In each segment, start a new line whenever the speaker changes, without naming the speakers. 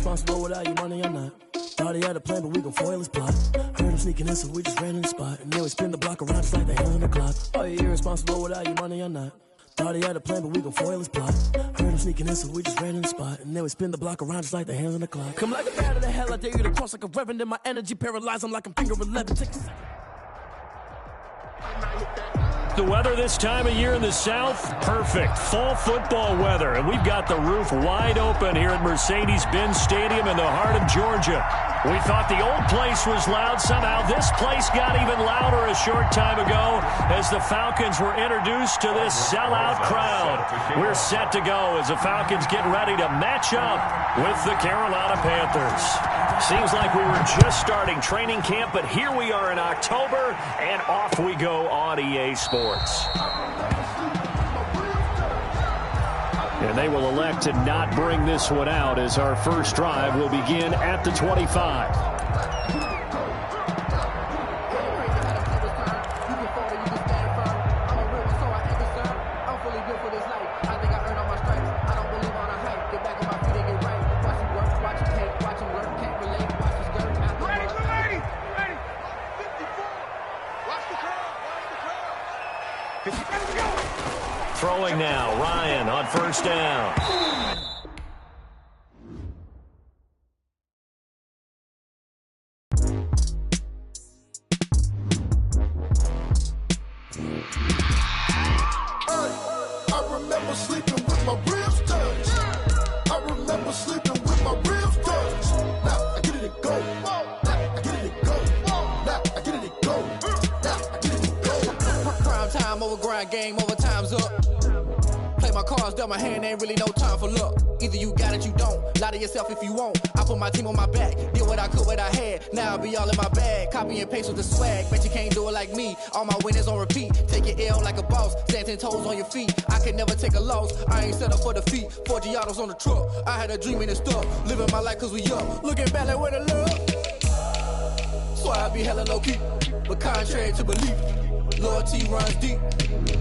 irresponsible without your money or not. Thought he had a plan, but we gon' foil his plot. Heard him sneaking in, so we just ran in the spot. And then we spin the block around just like the hands on the clock. Are you irresponsible without your money or not? Thought he had a plan, but we gon' foil his plot. Heard him sneaking in, so we just ran in the spot. And then we spin the block around just like the hands on the clock. Come like a bat of the hell, I dare you to cross like a reverend. In my energy paralyzed, I'm like I'm finger 11. Take a second.
The weather this time of year in the South, perfect. Fall football weather, and we've got the roof wide open here at Mercedes-Benz Stadium in the heart of Georgia. We thought the old place was loud. Somehow this place got even louder a short time ago as the Falcons were introduced to this sellout crowd. We're set to go as the Falcons get ready to match up with the Carolina Panthers. Seems like we were just starting training camp, but here we are in October, and off we go on EA Sports. And they will elect to not bring this one out as our first drive will begin at the 25. Throwing now, Ryan on first down.
I remember sleeping with my ribs touched. I remember sleeping with my ribs touched. Now I get it and go. Now I get it and go. Now I get it and go. Now I get it and go.
Prime time over grind game, over time's up. Play my cards, dealt my hand, ain't really no time for luck. Either you got it, you don't. Lie to yourself if you won't. I put my team on my back, did what I could, what I had. Now I'll be all in my bag, copy and paste with the swag. Bet you can't do it like me. All my winners on repeat. Take your L like a boss, stand 10 toes on your feet. I can never take a loss. I ain't set up for defeat. 4 Giottos on the truck. I had a dream and it stuck. Living my life cause we up. Looking back like where the love. So I be hella low key, but contrary to belief. Loyalty runs deep.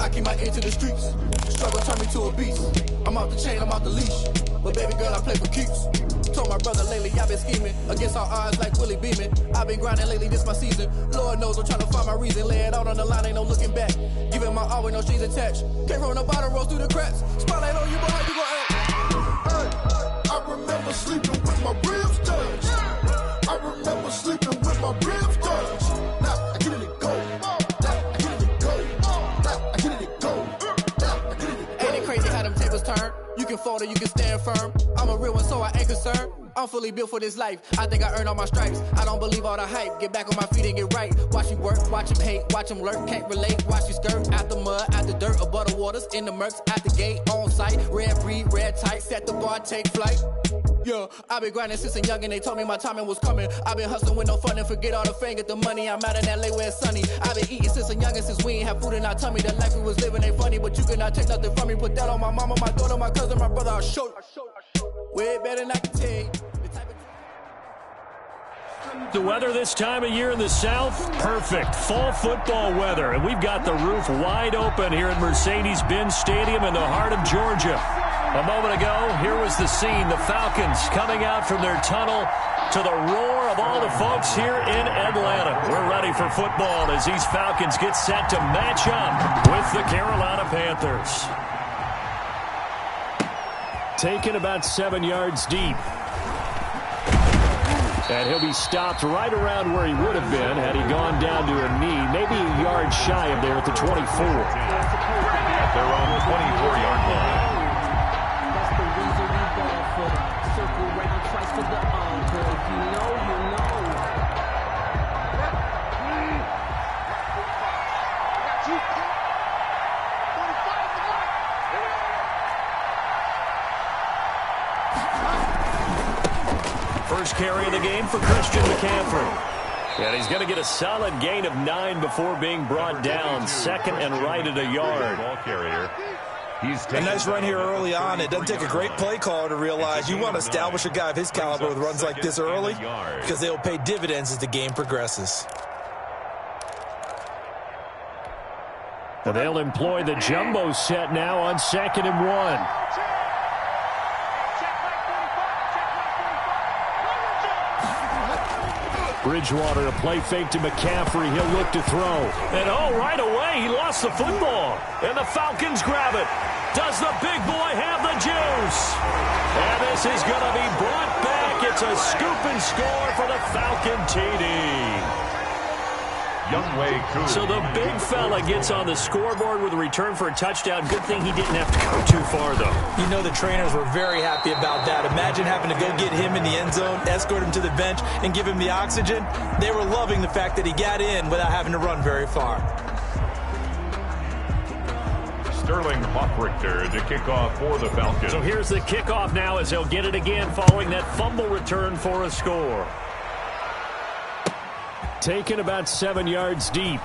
I keep my ear to the streets. Struggle turn me to a beast. I'm off the chain, I'm off the leash. But baby girl, I play for keeps. Told my brother lately, I've been scheming. Against all odds like Willie Beeman. I've been grinding lately, this my season. Lord knows I'm trying to find my reason. Lay it out on the line, ain't no looking back. Giving my all with no strings attached. Came from the bottom, rose through the cracks. Spotlight on you, boy, how you gon' act?
I remember sleeping with my ribs touched. I remember sleeping with my ribs touched. Now I get it and go.
You can fold or you can stand firm. I'm a real one, so I ain't concerned. I'm fully built for this life. I think I earned all my stripes. I don't believe all the hype. Get back on my feet and get right. Watch you work, watch him hate, watch him lurk. Can't relate, watch you skirt. Out the mud, out the dirt, above the waters. In the murks, at the gate, on site. Red breed, red tight. Set the bar, take flight. Yeah, I've been grinding since a young and they told me my timing was coming. I've been hustling with no fun and forget all the fame, get the money. I'm out in LA where it's sunny. I've been eating since a young and since we ain't have food in our tummy. The life we was living ain't funny, but you cannot take nothing from me. Put that on my mama, my daughter, my cousin, my brother, I'll show you. Way better than I can tell you.
The weather this time of year in the South, perfect. Fall football weather, and we've got the roof wide open here at Mercedes-Benz Stadium in the heart of Georgia. A moment ago, here was the scene. The Falcons coming out from their tunnel to the roar of all the folks here in Atlanta. We're ready for football as these Falcons get set to match up with the Carolina Panthers. Taken about 7 yards deep. And he'll be stopped right around where he would have been had he gone down to a knee, maybe a yard shy of there at the 24.
At their own 24-yard line.
That's the reason we ball for the circle round twice for the encore. If you know, you know.
First carry of the game for Christian McCaffrey. And he's going to get a solid gain of 9 before being brought down. Second and right at a yard.
Ball carrier.
A nice run here early on. It doesn't take a great play caller to realize you want to establish a guy of his caliber with runs like this early because they'll pay dividends as the game progresses.
And they'll employ the jumbo set now on 2nd and 1. Bridgewater, a play fake to McCaffrey. He'll look to throw. And right away, he lost the football. And the Falcons grab it. Does the big boy have the juice? And this is going to be brought back. It's a scoop and score for the Falcon TD. So the big fella gets on the scoreboard with a return for a touchdown. Good thing he didn't have to go too far, though.
You know the trainers were very happy about that. Imagine having to go get him in the end zone, escort him to the bench, and give him the oxygen. They were loving the fact that he got in without having to run very far.
Sterling Hoffrichter to kick off for the Falcons.
So here's the kickoff now as they'll get it again following that fumble return for a score. Taken about 7 yards deep.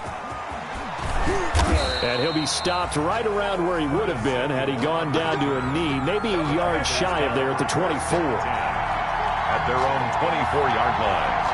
And he'll be stopped right around where he would have been had he gone down to a knee, maybe a yard shy of there at the 24.
At their own 24-yard line.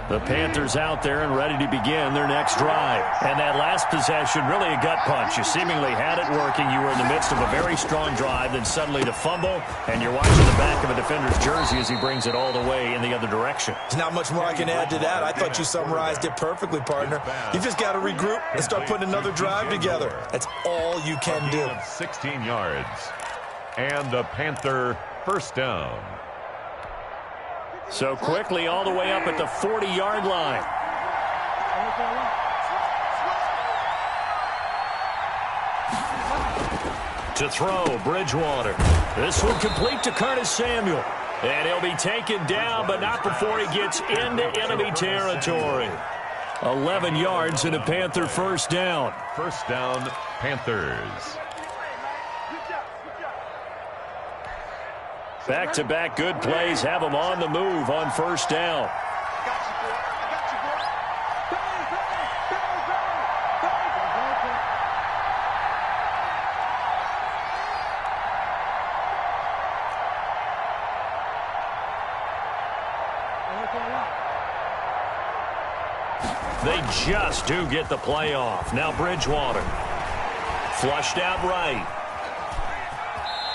The Panthers out there and ready to begin their next drive. And that last possession, really a gut punch. You seemingly had it working. You were in the midst of a very strong drive, then suddenly to fumble, and you're watching the back of a defender's jersey as he brings it all the way in the other direction.
There's not much more I can add to that. I thought you summarized it perfectly, partner. You just got to regroup and start putting another drive together. That's all you can do.
16 yards. And the Panther first down.
So quickly all the way up at the 40-yard line. To throw, Bridgewater. This one complete to Curtis Samuel. And he'll be taken down, but not before he gets into enemy territory. 11 yards and a Panther first down.
First down, Panthers.
Back-to-back good plays have them on the move on first down. They just do get the play off. Now Bridgewater. Flushed out right.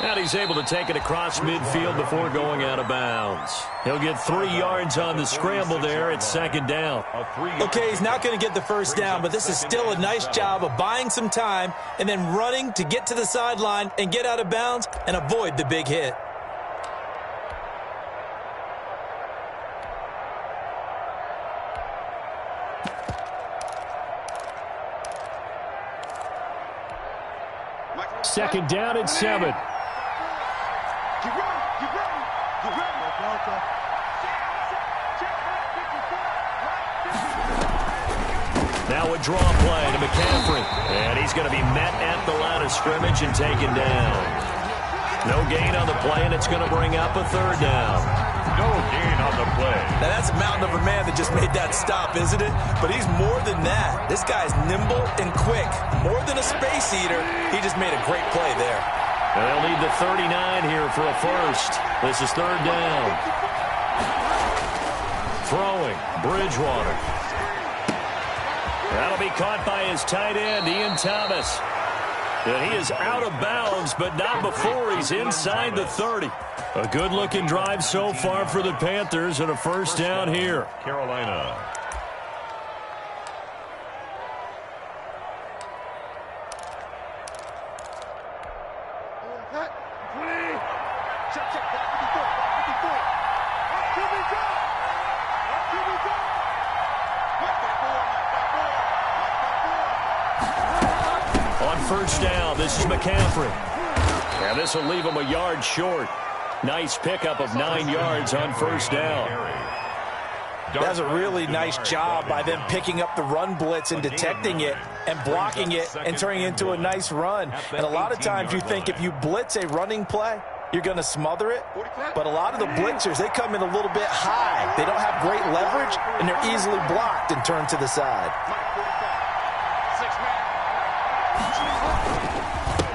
And he's able to take it across midfield before going out of bounds. He'll get 3 yards on the scramble there at second down.
Okay, he's not going to get the first down, but this is still a nice job of buying some time and then running to get to the sideline and get out of bounds and avoid the big hit.
Second down at 7. Now a draw play to McCaffrey. And he's going to be met at the line of scrimmage and taken down. No gain on the play, and it's going to bring up a third down.
No gain on the play.
Now that's a mountain of a man that just made that stop, isn't it? But he's more than that. This guy's nimble and quick. More than a space eater. He just made a great play there.
And they'll need the 39 here for a first. This is third down. Throwing, Bridgewater. That'll be caught by his tight end, Ian Thomas. And he is out of bounds, but not before he's inside the 30. A good-looking drive so far for the Panthers and a first down here.
Carolina.
First down, this is McCaffrey. And this will leave him a yard short. Nice pickup of 9 yards on first down.
That's a really nice job by them picking up the run blitz and detecting it and blocking it and turning it into a nice run. And a lot of times you think if you blitz a running play, you're going to smother it. But a lot of the blitzers, they come in a little bit high. They don't have great leverage, and they're easily blocked and turned to the side.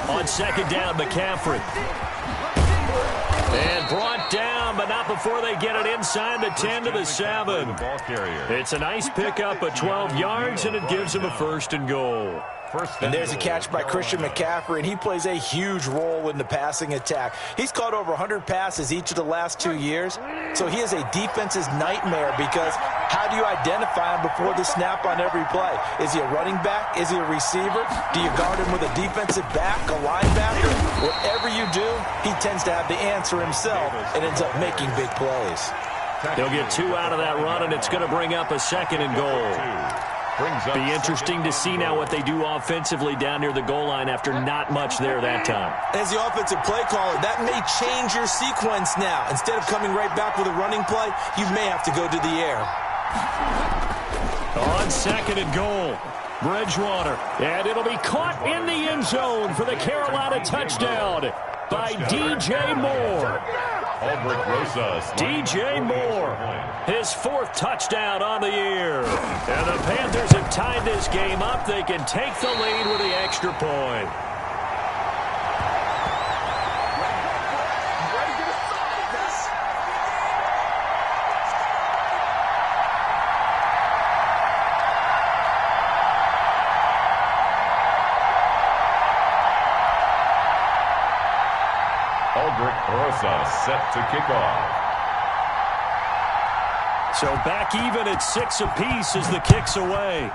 On second down, McCaffrey. And brought down, but
but not before they get it inside the 10 to the 7. It's a nice pickup of 12 yards, and it gives them a 1st and goal.
And there's a catch by Christian McCaffrey, and he plays a huge role in the passing attack. He's caught over 100 passes each of the last 2 years, so he is a defense's nightmare because how do you identify him before the snap on every play? Is he a running back? Is he a receiver? Do you guard him with a defensive back, a linebacker? Whatever you do, he tends to have the answer himself and ends up making big plays.
They'll get 2 out of that run, and it's going to bring up a 2nd and goal. Be interesting to see now what they do offensively down near the goal line after not much there that time.
As the offensive play caller, that may change your sequence now. Instead of coming right back with a running play, you may have to go to the air.
On 2nd and goal, Bridgewater. And it'll be caught in the end zone for the Carolina touchdown by DJ Moore. DJ Moore, his 4th touchdown on the year. And the Panthers have tied this game up. They can take the lead with the extra point.
Set to kick off.
So back even at 6 apiece as the kick's away.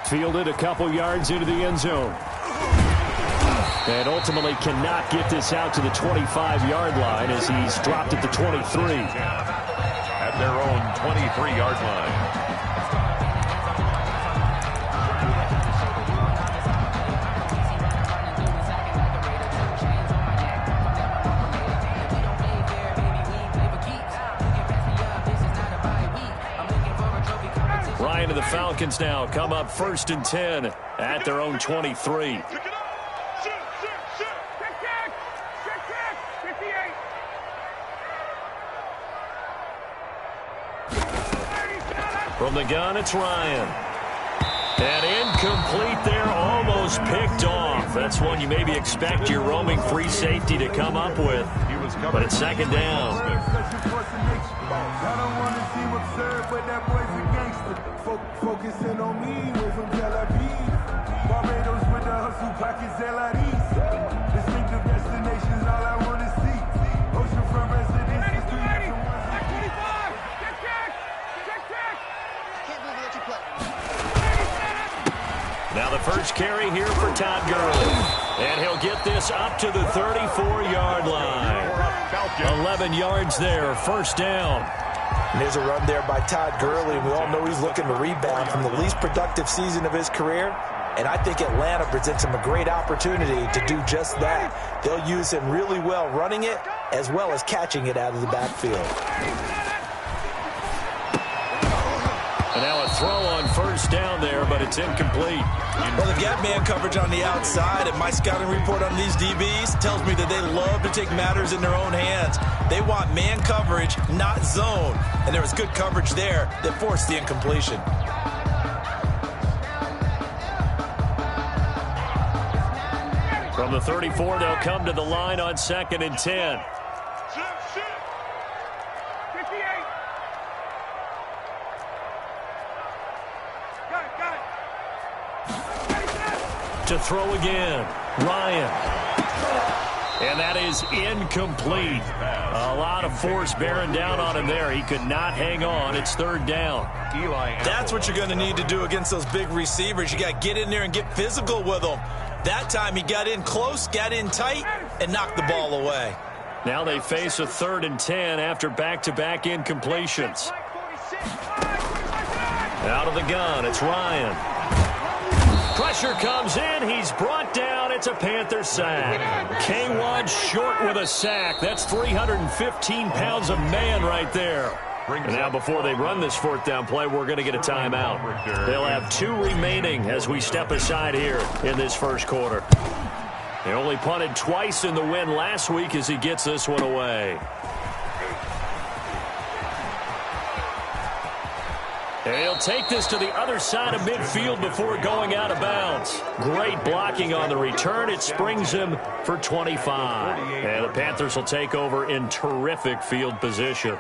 Fielded a couple yards into the end zone. And ultimately cannot get this out to the 25-yard line as he's dropped at the 23.
At their own 23-yard line.
The Falcons now come up 1st and 10 at their own 23. From the gun, it's Ryan. And incomplete there, almost picked off. That's one you maybe expect your roaming free safety to come up with. But it's 2nd down.
Focusing on me, way from Tel Aviv. Barbados with the hustle pockets, LRDs. Distinctive destinations, all I want to see. Oceanfront residences, 25, check. Can't believe that you play.
Now the first carry here for Todd Gurley. And he'll get this up to the 34-yard line. 11 yards there, 1st down.
And there's a run there by Todd Gurley. We all know he's looking to rebound from the least productive season of his career. And I think Atlanta presents him a great opportunity to do just that. They'll use him really well running it as well as catching it out of the backfield.
And now a throw on 1st down there, but it's incomplete.
Well, they've got man coverage on the outside, and my scouting report on these DBs tells me that they love to take matters in their own hands. They want man coverage, not zone. And there was good coverage there that forced the incompletion.
From the 34, they'll come to the line on 2nd and 10. To throw again, Ryan. And that is incomplete. A lot of force bearing down on him there. He could not hang on. It's 3rd down.
That's what you're going to need to do against those big receivers. You got to get in there and get physical with them. That time he got in close, got in tight, and knocked the ball away.
Now they face a 3rd and 10 after back-to-back incompletions. Out of the gun, it's Ryan. Pressure comes in. He's brought down. It's a Panther sack. K1 short with a sack. That's 315 pounds of man right there. And now before they run this 4th down play, we're going to get a timeout. They'll have 2 remaining as we step aside here in this 1st quarter. They only punted twice in the win last week as he gets this one away. And he'll take this to the other side of midfield before going out of bounds. Great blocking on the return. It springs him for 25. And the Panthers will take over in terrific field position.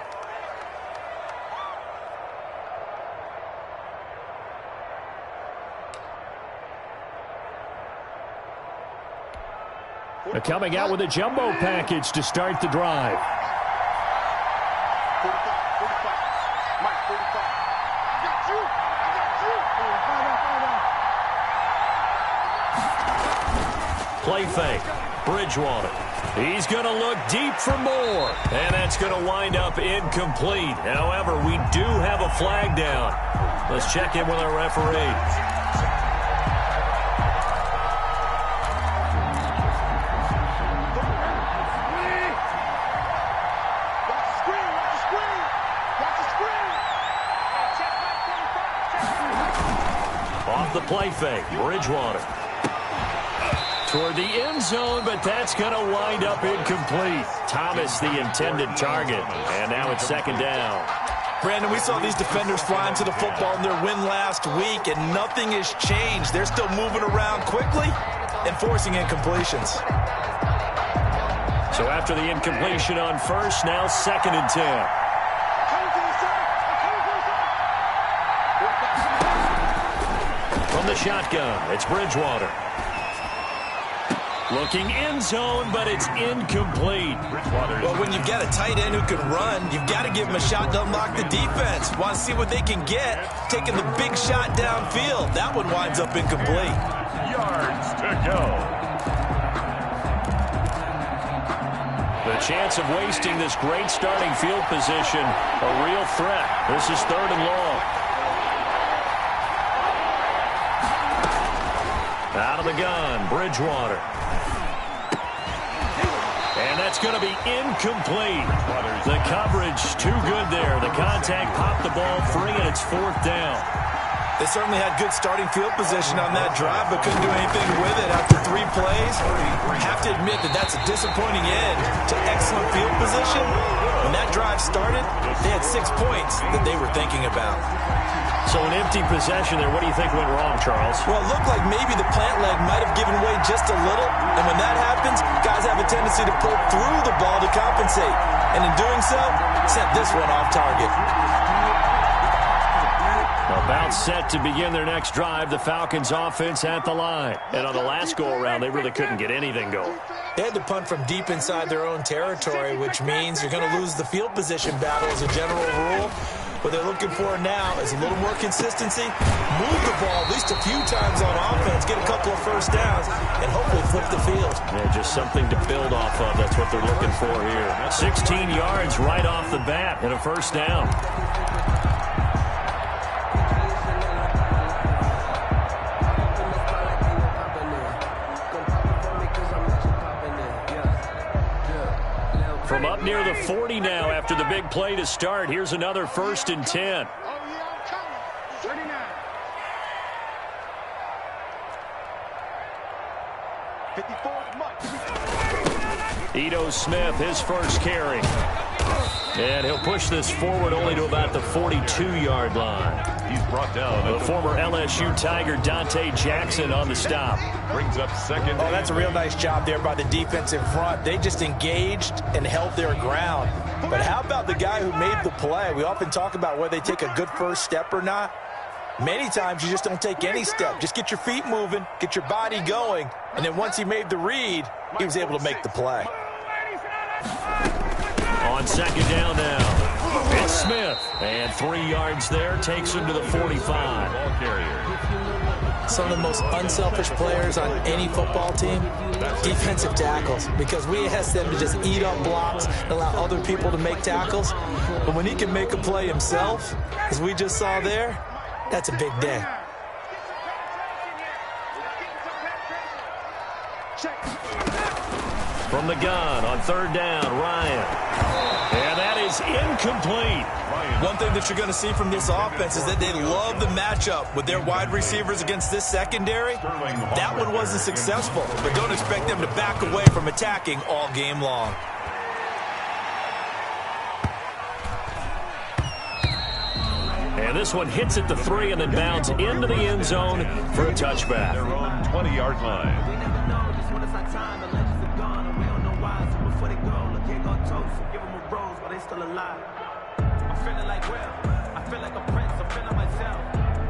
They're coming out with a jumbo package to start the drive. Play fake. Bridgewater. He's going to look deep for more. And that's going to wind up incomplete. However, we do have a flag down. Let's check in with our referee. Off the play fake. Bridgewater. Toward the end zone, but that's going to wind up incomplete. Thomas, the intended target. And now it's second down.
Brandon, we saw these defenders flying to the football in their win last week, and nothing has changed. They're still moving around quickly and forcing incompletions.
So after the incompletion on first, now 2nd and 10. From the shotgun, it's Bridgewater. Looking end zone, but it's incomplete.
Well, when you've got a tight end who can run, you've got to give him a shot to unlock the defense. Want to see what they can get, taking the big shot downfield. That one winds up incomplete.
Yards to go.
The chance of wasting this great starting field position, a real threat. This is 3rd and long. Out of the gun, Bridgewater. And that's going to be incomplete. The coverage too good there. The contact popped the ball free, and it's 4th down.
They certainly had good starting field position on that drive, but couldn't do anything with it after 3 plays. I have to admit that that's a disappointing end to excellent field position. When that drive started, they had 6 points that they were thinking about.
So an empty possession there. What do you think went wrong, Charles?
Well, it looked like maybe the plant leg might have given way just a little. And when that happens, guys have a tendency to pull through the ball to compensate. And in doing so, sent this one off target.
About set to begin their next drive. The Falcons offense at the line. And on the last go-around, they really couldn't get anything going.
They had to punt from deep inside their own territory, which means you're going to lose the field position battle as a general rule. What they're looking for now is a little more consistency, move the ball at least a few times on offense, get a couple of first downs, and hopefully flip the field.
Yeah, just something to build off of. That's what they're looking for here. 16 yards right off the bat and a first down. From up near the 40 now after the big play to start. Here's another 1st and 10. Ito Smith, his first carry. And he'll push this forward only to about the 42-yard line.
He's brought down.
The former LSU Tiger Dante Jackson on the stop.
Brings up 2nd.
Oh, that's a real nice job there by the defensive front. They just engaged and held their ground. But how about the guy who made the play? We often talk about whether they take a good first step or not. Many times you just don't take any step. Just get your feet moving, get your body going, and then once he made the read, he was able to make the play.
On 2nd down now, it's Smith. And 3 yards there, takes him to the 45.
Ball carrier.
Some of the most unselfish players on any football team, defensive tackles, because we ask them to just eat up blocks and allow other people to make tackles. But when he can make a play himself, as we just saw there, that's a big day.
From the gun on 3rd down, Ryan. And that is incomplete.
One thing that you're going to see from this offense is that they love the matchup with their wide receivers against this secondary. That one wasn't successful, but don't expect them to back away from attacking all game long.
And this one hits at the 3 and then bounds into the end zone for a touchback.
Their own 20-yard line.
We never know, just when it's our time, the legends are gone, and we don't know why. So before they go, look, here go toast, and give them a rose while they still alive. I'm feeling like Will, I feel like a prince, I'm feeling myself.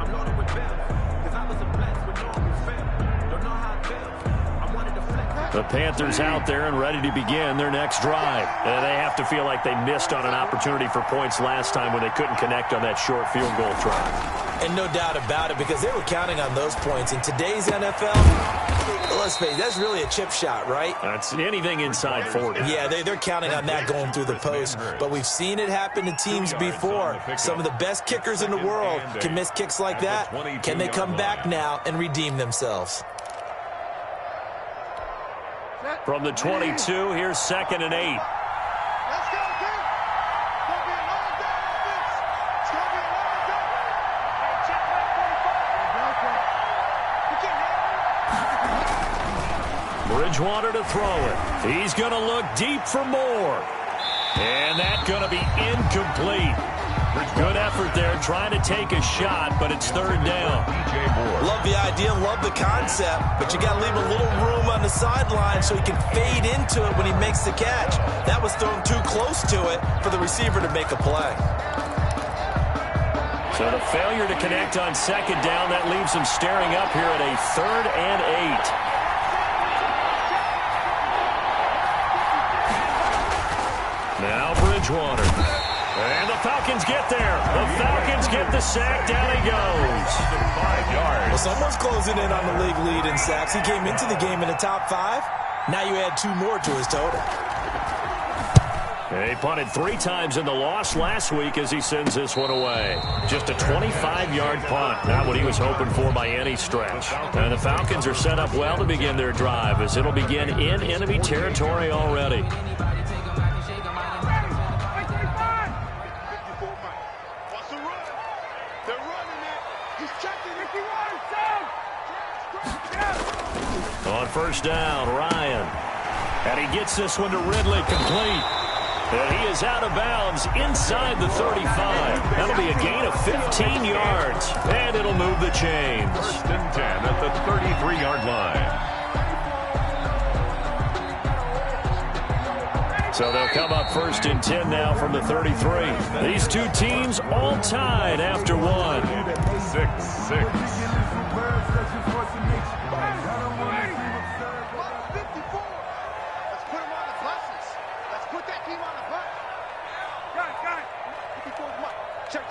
I'm loaded with bills, cause I was a blessed with no one feel. Don't know how it feels, I wanted to flex.
The Panthers out there and ready to begin their next drive. They have to feel like they missed on an opportunity for points last time when they couldn't connect on that short field goal try.
And no doubt about it, because they were counting on those points. In today's NFL, let's face it, that's really a chip shot, right?
That's anything inside 40.
Yeah, they're counting on that going through the post. But we've seen it happen to teams before. Some of the best kickers in the world can miss kicks like that. Can they come back now and redeem themselves?
From the 22, here's 2nd and 8.
Let's go, dude. It's going to be a long day on this. It's going to be a long day. Hey, check that 45. You can't handle it.
Bridgewater to throw it. He's going to look deep for more. And that's going to be incomplete. Good effort there, trying to take a shot, but it's 3rd down.
Love the idea, love the concept, but you got to leave a little room on the sideline so he can fade into it when he makes the catch. That was thrown too close to it for the receiver to make a play.
So the failure to connect on 2nd down, that leaves him staring up here at a 3rd and 8. Now Bridgewater. And the Falcons get there. The Falcons get the sack. Down he goes.
5 yards.
Well, someone's closing in on the league lead in sacks. He came into the game in the top 5. Now you add 2 more to his total.
He punted 3 times in the loss last week as he sends this one away. Just a 25-yard punt. Not what he was hoping for by any stretch. And the Falcons are set up well to begin their drive as it'll begin in enemy territory already. On 1st down, Ryan. And he gets this one to Ridley, complete. And he is out of bounds inside the 35. That'll be a gain of 15 yards. And it'll move the chains.
1st and 10 at the 33-yard line.
So they'll come up 1st and 10 now from the 33. These two teams all tied after 1.
6-6.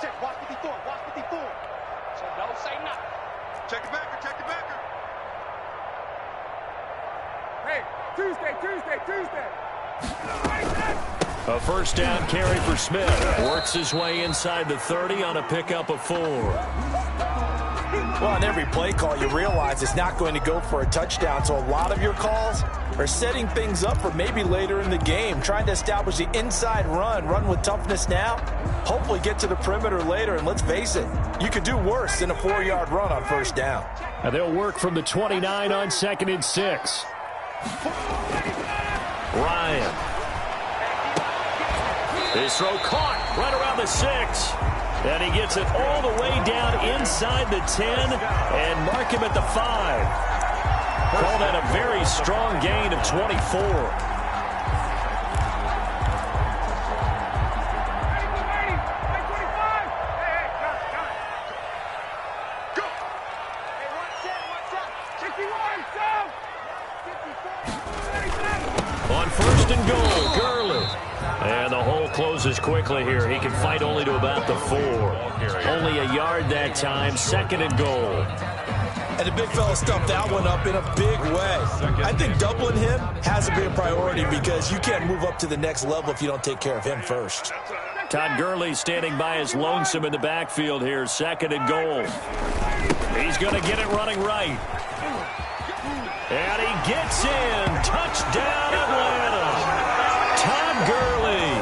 Check. Watch 54. Watch 54. So don't say nothing. Check the backer. Check the backer. Hey, Tuesday.
A 1st down carry for Smith. Works his way inside the 30 on a pickup of 4.
Well, on every play call, you realize it's not going to go for a touchdown. So a lot of your calls are setting things up for maybe later in the game, trying to establish the inside run with toughness now, hopefully get to the perimeter later. And let's face it, you could do worse than a 4-yard run on 1st down.
And they'll work from the 29 on 2nd and 6. Ryan. His throw caught right around the 6. And he gets it all the way down inside the 10 and mark him at the 5. Call that a very strong gain of 24. On 1st and goal, Gurley. And the hole closes quickly here. He can fight only to about the 4. Only a yard that time. 2nd and goal.
And the big fella stuffed that one up in a big way. I think doubling him has to be a priority because you can't move up to the next level if you don't take care of him first.
Todd Gurley standing by his lonesome in the backfield here. 2nd and goal. He's going to get it running right. And he gets in. Touchdown, Atlanta. Todd Gurley,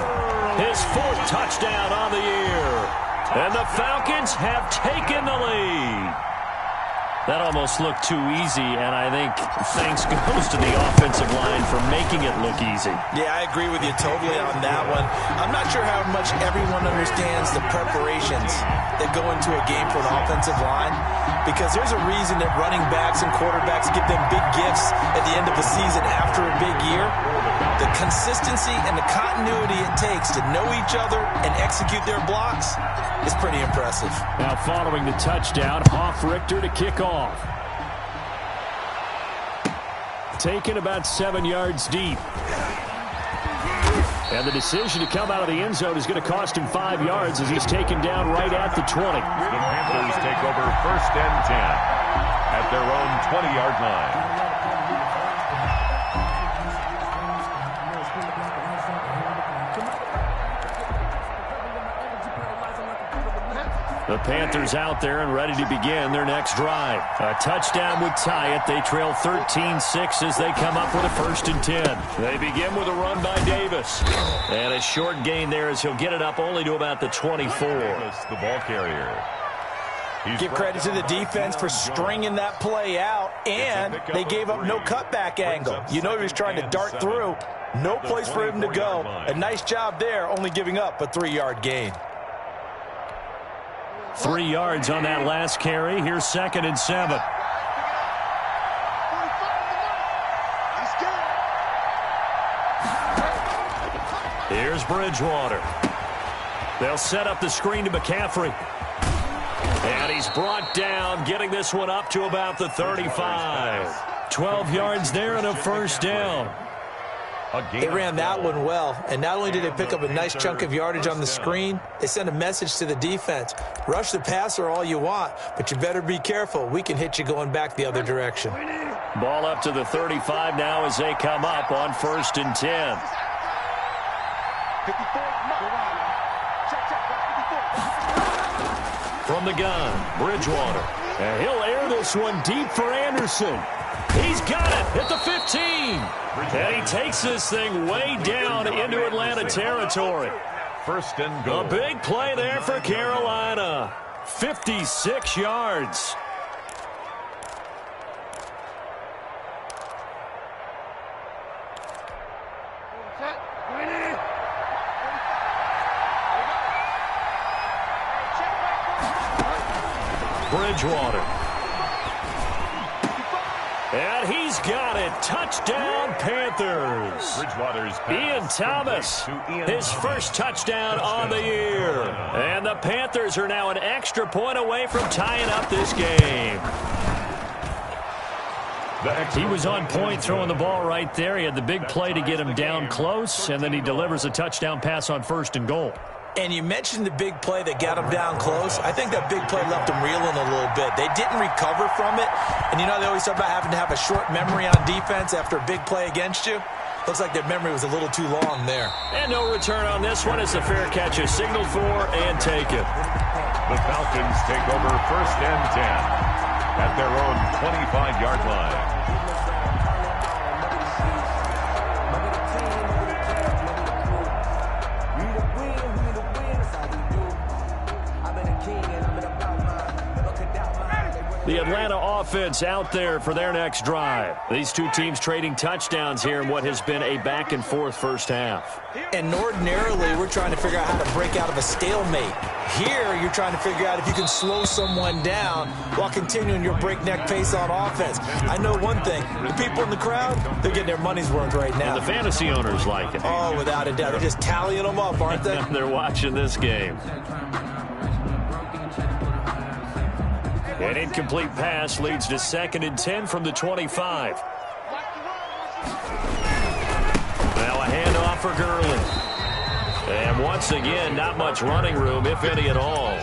his 4th touchdown on the year. And the Falcons have taken the lead. That almost looked too easy, and I think thanks goes to the offensive line for making it look easy.
Yeah, I agree with you totally on that one. I'm not sure how much everyone understands the preparations that go into a game for an offensive line, because there's a reason that running backs and quarterbacks give them big gifts at the end of a season after a big year. The consistency and the continuity it takes to know each other and execute their blocks is pretty impressive.
Now following the touchdown, Hoff-Richter to kick off. Taken about 7 yards deep. And the decision to come out of the end zone is going to cost him 5 yards as he's taken down right at the 20.
The Panthers take over 1st and 10 at their own 20-yard line.
The Panthers out there and ready to begin their next drive. A touchdown would tie it. They trail 13-6 as they come up with a 1st and 10. They begin with a run by Davis. And a short gain there as he'll get it up only to about the 24.
Davis, the ball carrier.
Give credit to the defense for stringing that play out, and they gave up no cutback angle. You know he was trying to dart through. No place for him to go. A nice job there, only giving up a 3-yard gain.
3 yards on that last carry. Here's 2nd and 7. Here's Bridgewater. They'll set up the screen to McCaffrey. And he's brought down, getting this one up to about the 35. 12 yards there and a 1st down.
They ran that one well, and not only did they pick up a nice chunk of yardage on the screen, they sent a message to the defense. Rush the passer all you want, but you better be careful. We can hit you going back the other direction.
Ball up to the 35 now as they come up on 1st and 10. From the gun, Bridgewater. And he'll air this one deep for Anderson. He's got it at the 15. And he takes this thing way down into Atlanta territory.
1st and goal.
A big play there for Carolina. 56 yards. Bridgewater. And he's got it. Touchdown, Panthers.
Bridgewater's
Ian Thomas, his 1st touchdown on the year. And the Panthers are now an extra point away from tying up this game. He was on point throwing the ball right there. He had the big play to get him down close, and then he delivers a touchdown pass on 1st and goal.
And you mentioned the big play that got him down close. I think that big play left him reeling a little bit. They didn't recover from it. And you know they always talk about having to have a short memory on defense after a big play against you. Looks like their memory was a little too long there.
And no return on this one as the fair catch is signaled for and taken.
The Falcons take over 1st and 10 at their own 25-yard line.
The Atlanta offense out there for their next drive. These two teams trading touchdowns here in what has been a back-and-forth 1st half.
And ordinarily, we're trying to figure out how to break out of a stalemate. Here, you're trying to figure out if you can slow someone down while continuing your breakneck pace on offense. I know one thing. The people in the crowd, they're getting their money's worth right now.
And the fantasy owners like it.
Oh, without a doubt. They're just tallying them up, aren't they?
They're watching this game. An incomplete pass leads to 2nd and 10 from the 25. Now a handoff for Gurley. And once again, not much running room, if any at all.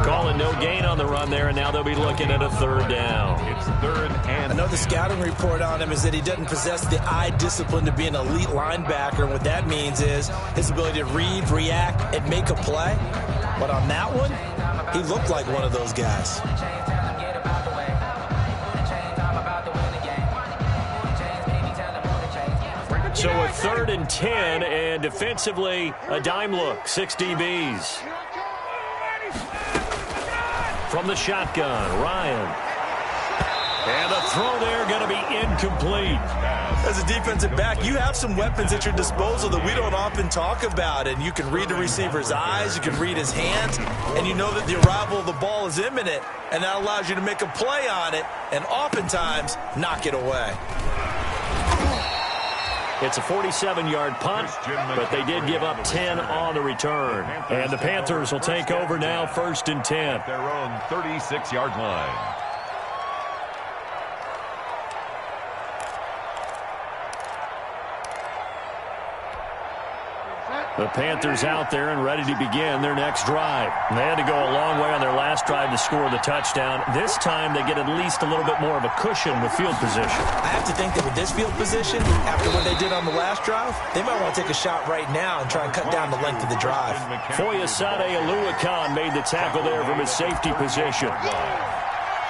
Calling no gain on the run there, and now they'll be looking at a 3rd down.
It's 3rd and
I know the scouting report on him is that he doesn't possess the eye discipline to be an elite linebacker, and what that means is his ability to read, react, and make a play. But on that one, he looked like one of those guys.
So a 3rd and 10, and defensively, a dime look, 6 DBs. From the shotgun, Ryan. And the throw there going to be incomplete.
As a defensive back, you have some weapons at your disposal that we don't often talk about. And you can read the receiver's eyes, you can read his hands, and you know that the arrival of the ball is imminent. And that allows you to make a play on it and oftentimes knock it away.
It's a 47-yard punt, but they did give up 10 on the return. And the Panthers will take over now, 1st and 10.
At their own 36-yard line.
The Panthers out there and ready to begin their next drive. They had to go a long way on their last drive to score the touchdown. This time they get at least a little bit more of a cushion with field position.
I have to think that with this field position, after what they did on the last drive, they might want to take a shot right now and try and cut down the length of the drive.
Foyesade Oluwakan made the tackle there from his safety position.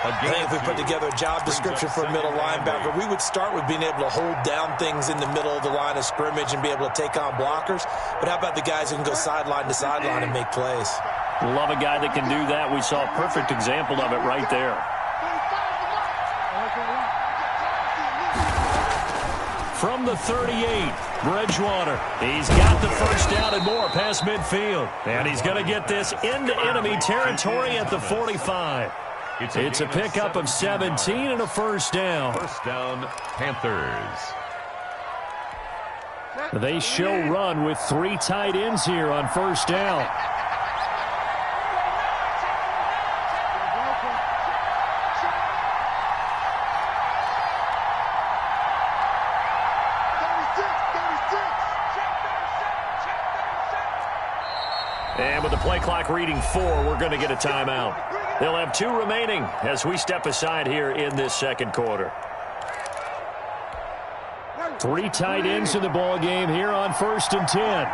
I think if we put together a job description for a middle linebacker, we would start with being able to hold down things in the middle of the line of scrimmage and be able to take on blockers. But how about the guys who can go sideline to sideline and make plays?
Love a guy that can do that. We saw a perfect example of it right there. From the 38, Bridgewater. He's got the first down and more past midfield. And he's going to get this into enemy territory at the 45. It's a pickup of 17 and a first down.
First down, Panthers.
They show run with 3 tight ends here on first down. And with the play clock reading 4, we're going to get a timeout. They'll have 2 remaining as we step aside here in this second quarter. 3 tight ends in the ball game here on 1st and 10.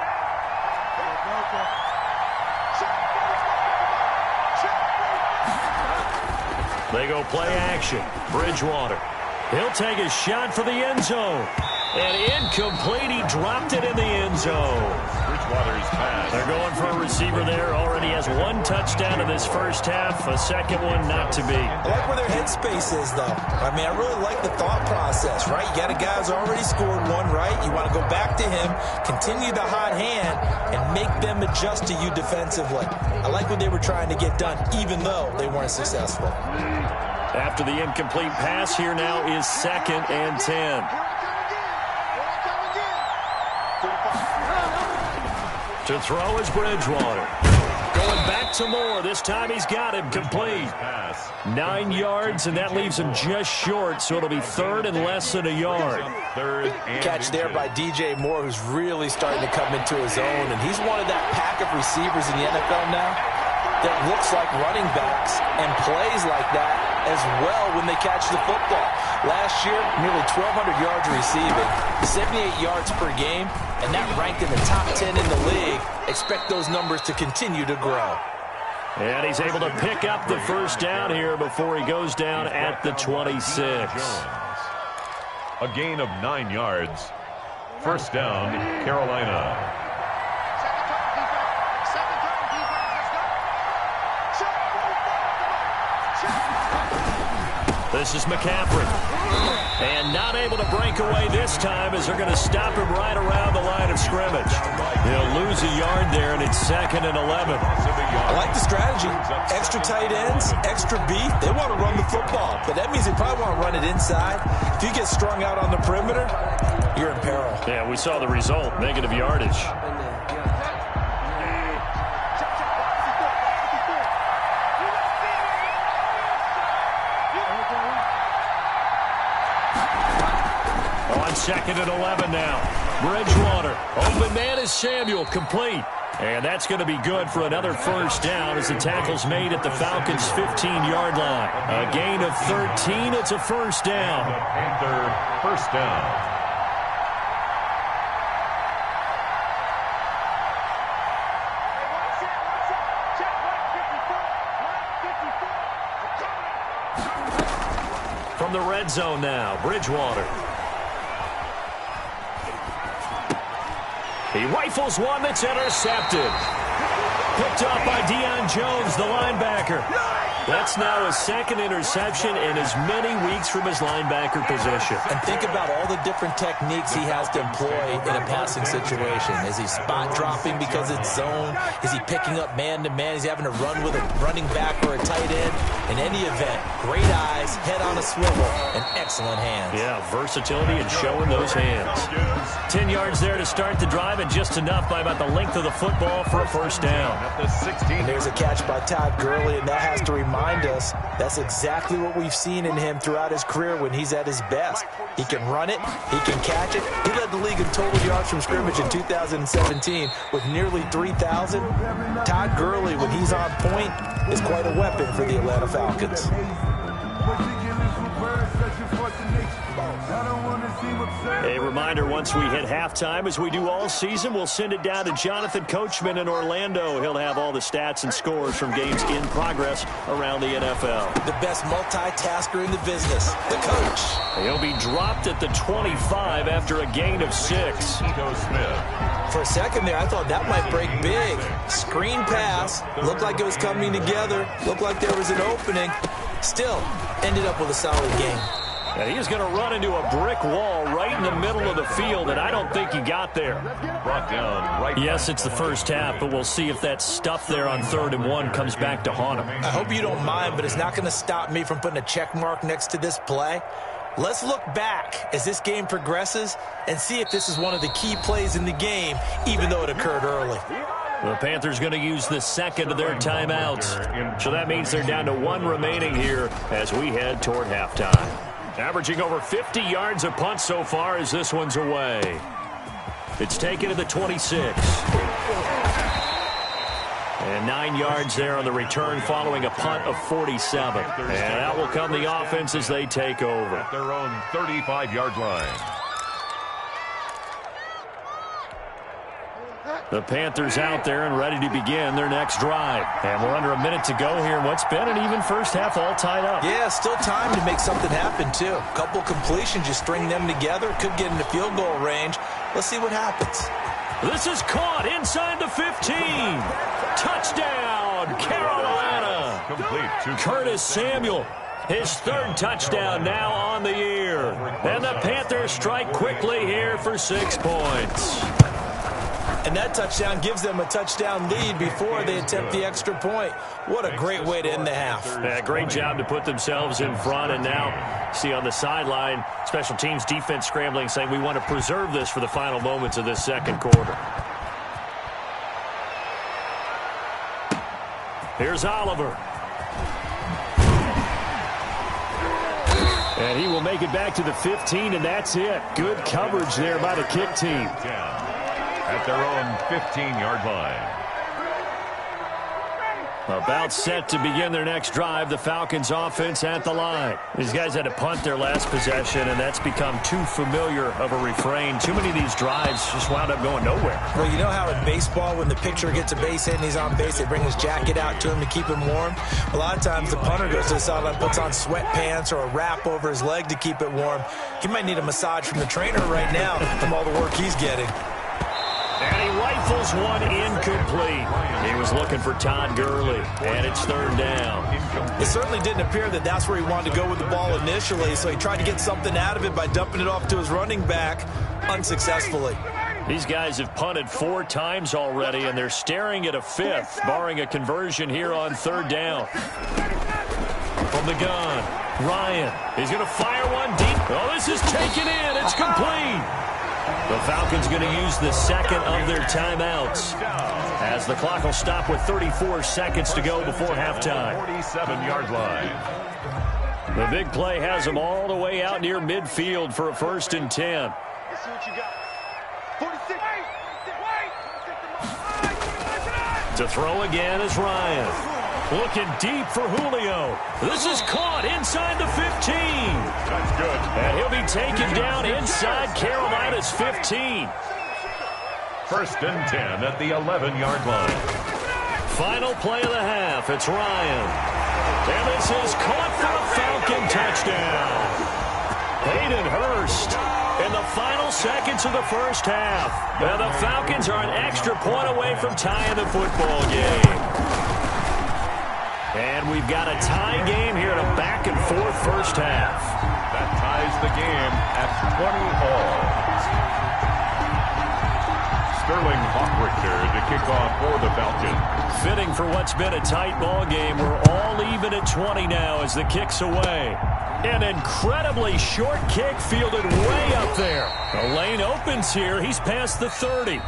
They go play action. Bridgewater. He'll take a shot for the end zone. And incomplete. He dropped it in the end zone.
Bridgewater's pass.
They're going for a receiver there. Already has 1 touchdown in this first half. A second one not to be.
I like where their headspace is, though. I mean, I really like the thought process, right? You got a guy who's already scored 1, right? You want to go back to him, continue the hot hand, and make them adjust to you defensively. I like what they were trying to get done, even though they weren't successful.
After the incomplete pass, here now is 2nd and 10. To throw is Bridgewater. Going back to Moore. This time he's got him complete. 9 yards, and that leaves him just short, so it'll be 3rd and less than a yard.
Catch there by DJ Moore, who's really starting to come into his own, and he's one of that pack of receivers in the NFL now that looks like running backs and plays like that as well when they catch the football. Last year, nearly 1,200 yards receiving, 78 yards per game, and that ranked in the top 10 in the league. Expect those numbers to continue to grow.
And he's able to pick up the first down here before he goes down at the 26.
A gain of 9 yards. First down, Carolina.
This is McCaffrey. And not able to break away this time as they're going to stop him right around the line of scrimmage. He'll lose a yard there, and it's 2nd and 11.
I like the strategy. Extra tight ends, extra beef. They want to run the football, but that means they probably want to run it inside. If you get strung out on the perimeter, you're in peril.
Yeah, we saw the result, negative yardage. On 2nd and 11 now. Bridgewater. Open man is Samuel. Complete. And that's going to be good for another first down as the tackle's made at the Falcons' 15-yard line. A gain of 13. It's a first down.
Panther first down.
From the red zone now, Bridgewater. He rifles one that's intercepted. Picked up by Deion Jones, the linebacker. That's now his second interception in as many weeks from his linebacker position.
And think about all the different techniques he has to employ in a passing situation. Is he spot dropping because it's zone? Is he picking up man-to-man? Is he having to run with a running back or a tight end? In any event, great eyes, head on a swivel, and excellent hands.
Yeah, versatility and showing those hands. 10 yards there to start the drive, and just enough by about the length of the football for a first down.
And there's a catch by Todd Gurley, and that has to remind us that's exactly what we've seen in him throughout his career when he's at his best. He can run it, he can catch it. He led the league in total yards from scrimmage in 2017 with nearly 3,000. Todd Gurley, when he's on point, is quite a weapon for the Atlanta Falcons.
A reminder, once we hit halftime, as we do all season, we'll send it down to Jonathan Coachman in Orlando. He'll have all the stats and scores from games in progress around the NFL.
The best multitasker in the business, the coach.
He'll be dropped at the 25 after a gain of 6.
For a second there, I thought that might break big. Screen pass, looked like it was coming together, looked like there was an opening. Still, ended up with a solid game.
And he's going to run into a brick wall right in the middle of the field, and I don't think he got there.
Brought down right.
Yes, it's the first half, but we'll see if that stuff there on 3rd and 1 comes back to haunt him.
I hope you don't mind, but it's not going to stop me from putting a check mark next to this play. Let's look back as this game progresses and see if this is one of the key plays in the game, even though it occurred early.
The Panthers going to use the second of their timeouts. So that means they're down to 1 remaining here as we head toward halftime. Averaging over 50 yards a punt so far as this one's away. It's taken to the 26. And 9 yards there on the return following a punt of 47. And out will come the offense as they take over.
At their own 35-yard line.
The Panthers out there and ready to begin their next drive. And we're under a minute to go here in what's been an even first half, all tied up.
Yeah, still time to make something happen, too. A couple completions, you string them together, could get into field goal range. Let's see what happens.
This is caught inside the 15. Touchdown, Carolina.
Complete.
Curtis Samuel, his 3rd touchdown now on the year. And the Panthers strike quickly here for 6 points.
And that touchdown gives them a touchdown lead before they attempt the extra point. What a great way to end the half.
Yeah, great job to put themselves in front. And now, see on the sideline, special teams defense scrambling, saying we want to preserve this for the final moments of this second quarter. Here's Oliver. And he will make it back to the 15, and that's it. Good coverage there by the kick team.
At their own 15-yard line.
About set to begin their next drive, the Falcons offense at the line. These guys had to punt their last possession, and that's become too familiar of a refrain. Too many of these drives just wound up going nowhere.
Well, you know how in baseball, when the pitcher gets a base hit and he's on base, they bring his jacket out to him to keep him warm? A lot of times the punter goes to the sideline, puts on sweatpants or a wrap over his leg to keep it warm. He might need a massage from the trainer right now from all the work he's getting.
And he rifles one incomplete. He was looking for Todd Gurley, and it's 3rd down.
It certainly didn't appear that that's where he wanted to go with the ball initially, so he tried to get something out of it by dumping it off to his running back unsuccessfully.
These guys have punted 4 times already, and they're staring at a 5th, barring a conversion here on 3rd down. From the gun, Ryan. He's going to fire one deep. Oh, this is taken in. It's complete. The Falcons going to use the second of their timeouts as the clock will stop with 34 seconds to go before halftime.
47-yard line.
The big play has them all the way out near midfield for a 1st and 10. To throw again is Ryan. Looking deep for Julio. This is caught inside the 15.
That's good.
And he'll be taken down inside Carolina's 15.
1st and 10 at the 11-yard line.
Final play of the half. It's Ryan. And this is caught for a Falcon touchdown. Hayden Hurst in the final seconds of the first half. Now the Falcons are an extra point away from tying the football game. And we've got a tie game here in a back-and-forth first half.
That ties the game at 20-all. Sterling Hawkrichter to kick off for the Falcons.
Fitting for what's been a tight ball game. We're all even at 20 now as the kick's away. An incredibly short kick fielded way up there. The lane opens here. He's past the 30.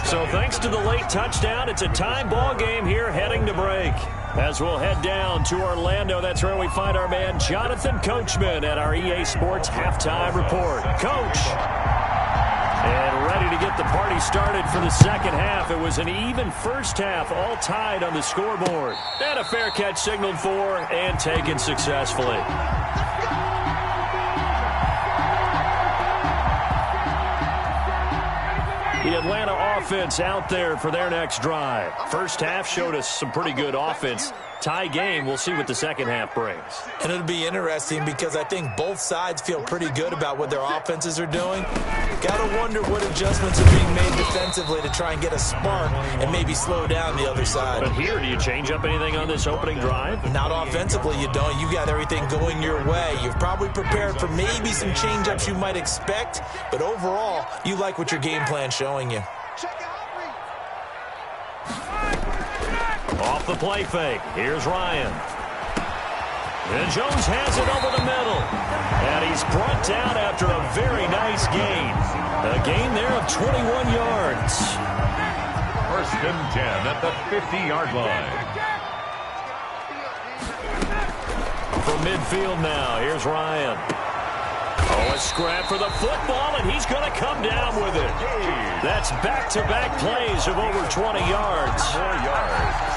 So thanks to the late touchdown, it's a tie ball game here heading to break. As we'll head down to Orlando, that's where we find our man Jonathan Coachman at our EA Sports Halftime Report. Coach. And ready to get the party started for the second half. It was an even first half, all tied on the scoreboard. And a fair catch signaled for and taken successfully. The Atlanta offense out there for their next drive. First half showed us some pretty good offense. Tie game, we'll see what the second half brings.
And it'll be interesting because I think both sides feel pretty good about what their offenses are doing. Got to wonder what adjustments are being made defensively to try and get a spark and maybe slow down the other side.
But here, do you change up anything on this opening drive?
Not offensively, you don't. You got everything going your way. You've probably prepared for maybe some change-ups you might expect, but overall, you like what your game plan's showing you.
Off the play fake. Here's Ryan. And Jones has it over the middle. And he's brought down after a very nice gain. A gain there of 21 yards.
First and 10 at the 50-yard line.
From midfield now, here's Ryan. Oh, a scrap for the football, and he's going to come down with it. That's back-to-back plays of over 20 yards.
4 yards.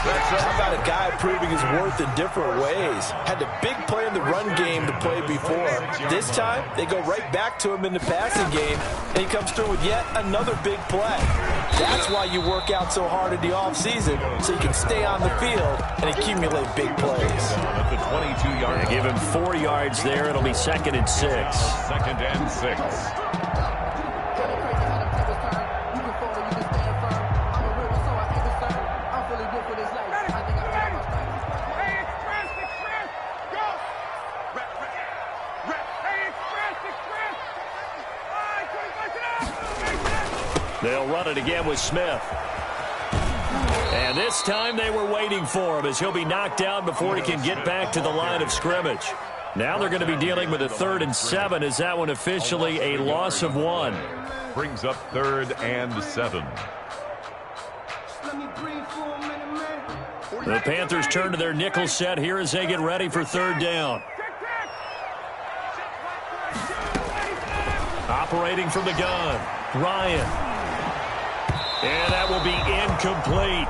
How about a guy proving his worth in different ways? Had a big play in the run game to play before. This time, they go right back to him in the passing game, and he comes through with yet another big play. That's why you work out so hard in the offseason, so you can stay on the field and accumulate big plays.
At the 22-yard line.
Give him 4 yards there. It'll be 2nd and 6.
2nd and 6.
They'll run it again with Smith. And this time they were waiting for him as he'll be knocked down before he can get back to the line of scrimmage. Now they're going to be dealing with a 3rd and 7 as that one officially a loss of 1.
Brings up 3rd and 7.
The Panthers turn to their nickel set here as they get ready for 3rd down. Operating from the gun, Ryan. And that will be incomplete.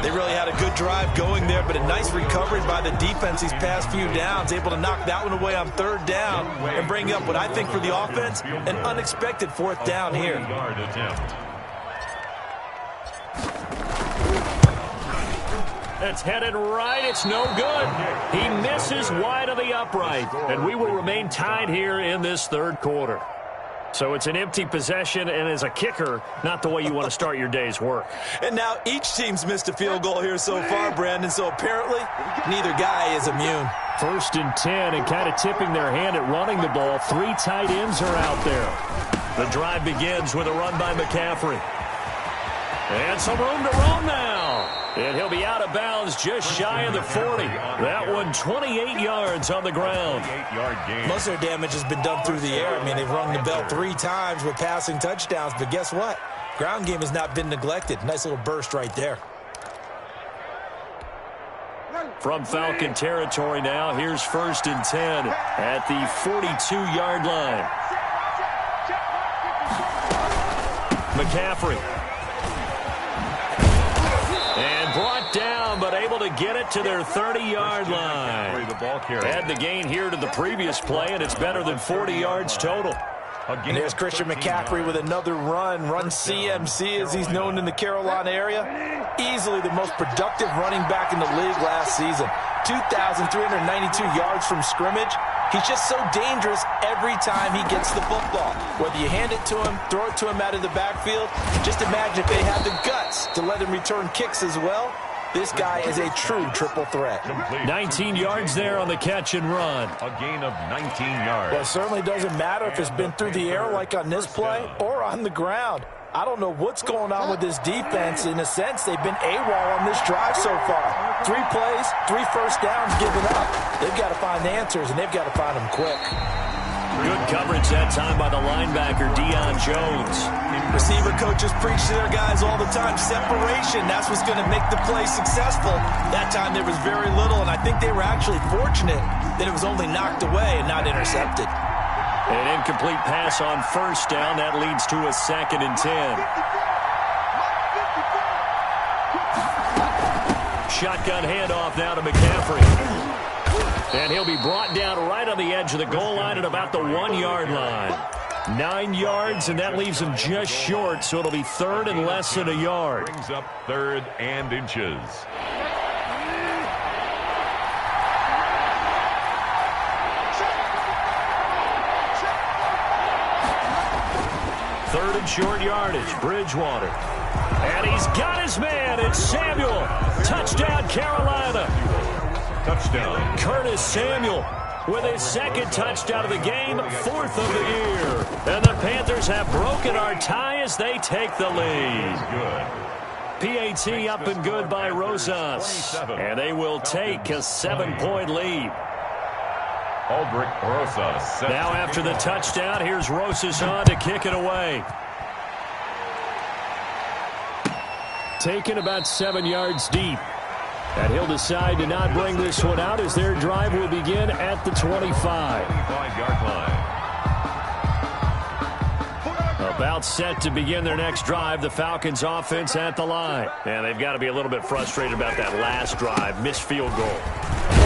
They really had a good drive going there, but a nice recovery by the defense these past few downs. Able to knock that one away on 3rd down and bring up what I think for the offense, an unexpected 4th down here.
Yard attempt.
It's headed right. It's no good. He misses wide of the upright. And we will remain tied here in this 3rd quarter. So it's an empty possession, and as a kicker, not the way you want to start your day's work.
And now each team's missed a field goal here so far, Brandon, so apparently neither guy is immune.
1st and 10, and kind of tipping their hand at running the ball. 3 tight ends are out there. The drive begins with a run by McCaffrey. And some room to roam now. And he'll be out of bounds just shy of the 40. That one 28 yards on the ground.
8-yard gain.
Most of their damage has been done through the air. I mean, they've rung the bell 3 times with passing touchdowns. But guess what? Ground game has not been neglected. Nice little burst right there.
From Falcon territory now, here's 1st and 10 at the 42-yard line. McCaffrey. And brought down, but able to get it to their 30-yard line. Add the gain here to the previous play, and it's better than 40 yards total.
And there's Christian McCaffrey with another run CMC as he's known in the Carolina area. Easily the most productive running back in the league last season. 2,392 yards from scrimmage. He's just so dangerous every time he gets the football. Whether you hand it to him, throw it to him out of the backfield, just imagine if they had the guts to let him return kicks as well. This guy is a true triple threat.
19 yards there on the catch and run.
A gain of 19 yards.
Well, it certainly doesn't matter if it's been through the air like on this play or on the ground. I don't know what's going on with this defense. In a sense, they've been AWOL on this drive so far. 3 plays, 3 first downs given up. They've got to find answers, and they've got to find them quick.
Good coverage that time by the linebacker, Deion Jones.
Receiver coaches preach to their guys all the time. Separation, that's what's going to make the play successful. That time there was very little, and I think they were actually fortunate that it was only knocked away and not intercepted.
An incomplete pass on first down. That leads to a 2nd and 10. Shotgun handoff now to McCaffrey. And he'll be brought down right on the edge of the goal line at about the 1-yard line. 9 yards, and that leaves him just short, so it'll be 3rd and less than a yard.
Brings up 3rd and inches.
Third and short yardage, Bridgewater. And he's got his man. It's Samuel. Touchdown, Carolina.
Touchdown.
Curtis Samuel with his 2nd touchdown of the game, 4th of the year. And the Panthers have broken our tie as they take the lead. PAT up and good by Rosas. And they will take a 7-point lead.
Aldrich Rosas.
Now after the touchdown, here's Rosas on to kick it away. Taken about 7 yards deep. And he'll decide to not bring this one out as their drive will begin at the 25.
25-yard line.
About set to begin their next drive, the Falcons offense at the line. And they've got to be a little bit frustrated about that last drive, missed field goal.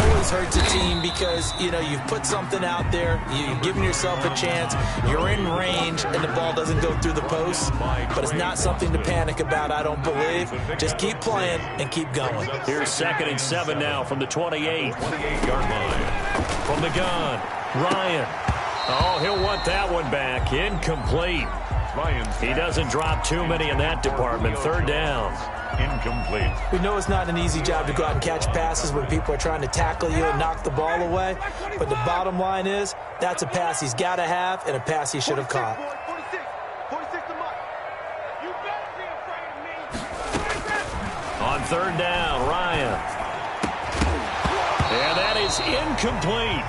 Always hurts a team because, you know, you've put something out there, you've given yourself a chance, you're in range, and the ball doesn't go through the post. But it's not something to panic about, I don't believe. Just keep playing and keep going.
Here's 2nd and 7 now from the 28.
28-yard line.
From the gun, Ryan. Oh, he'll want that one back. Incomplete. He doesn't drop too many in that department. 3rd down.
Incomplete.
We know it's not an easy job to go out and catch passes when people are trying to tackle you and knock the ball away. But the bottom line is, that's a pass he's got to have and a pass he should have caught.
46 to Mike. You better be afraid of me.
On 3rd down, Ryan. And that is incomplete.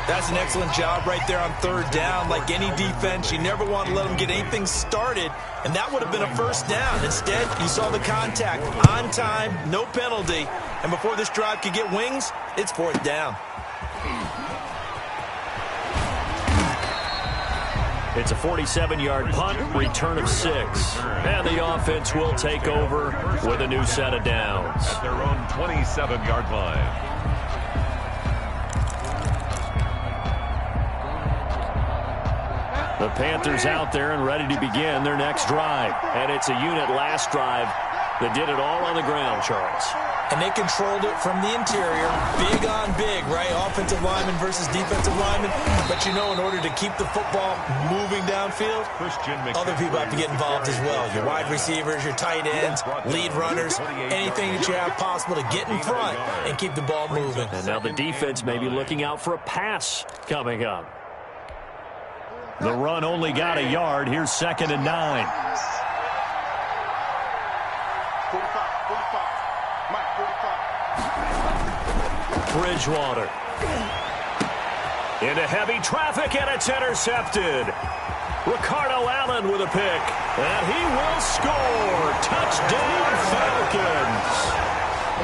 That's an excellent job right there on 3rd down. Like any defense, you never want to let them get anything started, and that would have been a 1st down. Instead, you saw the contact on time, no penalty, and before this drive could get wings, it's 4th down.
It's a 47-yard punt, return of 6. And the offense will take over with a new set of downs.
At their own 27-yard line.
The Panthers out there and ready to begin their next drive. And it's a unit last drive that did it all on the ground, Charles.
And they controlled it from the interior. Big on big, right? Offensive lineman versus defensive lineman. But, you know, in order to keep the football moving downfield, other people have to get involved as well. Your wide receivers, your tight ends, lead runners, anything that you have possible to get in front and keep the ball moving.
And now the defense may be looking out for a pass coming up. The run only got a yard. Here's 2nd and 9.
45. Mike, 45.
Bridgewater. Into heavy traffic, and it's intercepted. Ricardo Allen with a pick. And he will score. Touchdown, Falcons.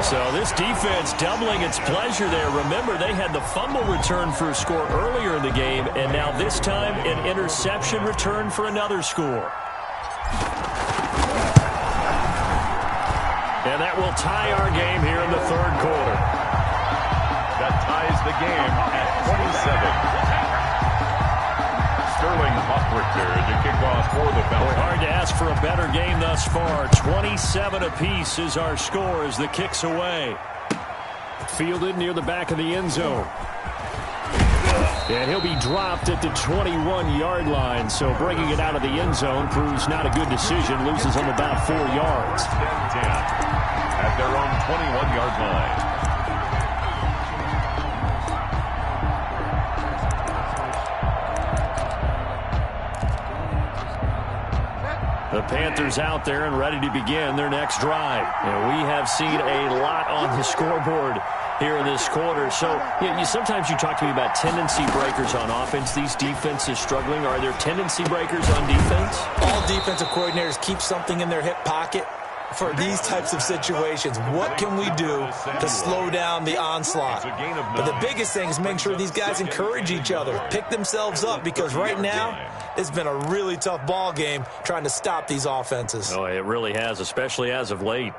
So this defense doubling its pleasure there. Remember, they had the fumble return for a score earlier in the game, and now this time an interception return for another score. And that will tie our game here in the 3rd quarter.
That ties the game at 27. Sterling Hoffrichter to kick off for the Falcons.
Hard to ask for a better game thus far. 27 apiece is our score as the kick's away. Fielded near the back of the end zone. And he'll be dropped at the 21-yard line. So bringing it out of the end zone proves not a good decision. Loses him about 4 yards.
10-10. at their own 21-yard line.
The Panthers out there and ready to begin their next drive. And we have seen a lot on the scoreboard here in this quarter. So sometimes you talk to me about tendency breakers on offense. These defenses struggling. Are there tendency breakers on defense?
All defensive coordinators keep something in their hip pocket for these types of situations. What can we do to slow down the onslaught? But the biggest thing is making sure these guys encourage each other, pick themselves up, because right now it's been a really tough ball game trying to stop these offenses.
Oh, it really has, especially as of late.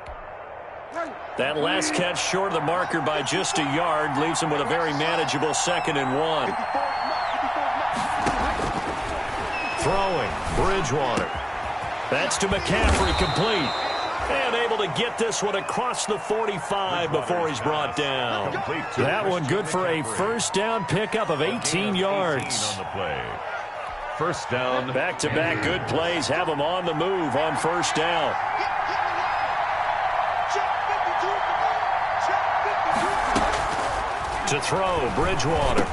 That last catch short of the marker by just a yard leaves him with a very manageable 2nd and 1. Throwing, Bridgewater. That's to McCaffrey, complete. And able to get this one across the 45 before he's brought down. That one good for a first down pickup of 18 yards.
First down.
Back-to-back good plays have him on the move on first down. To throw, Bridgewater.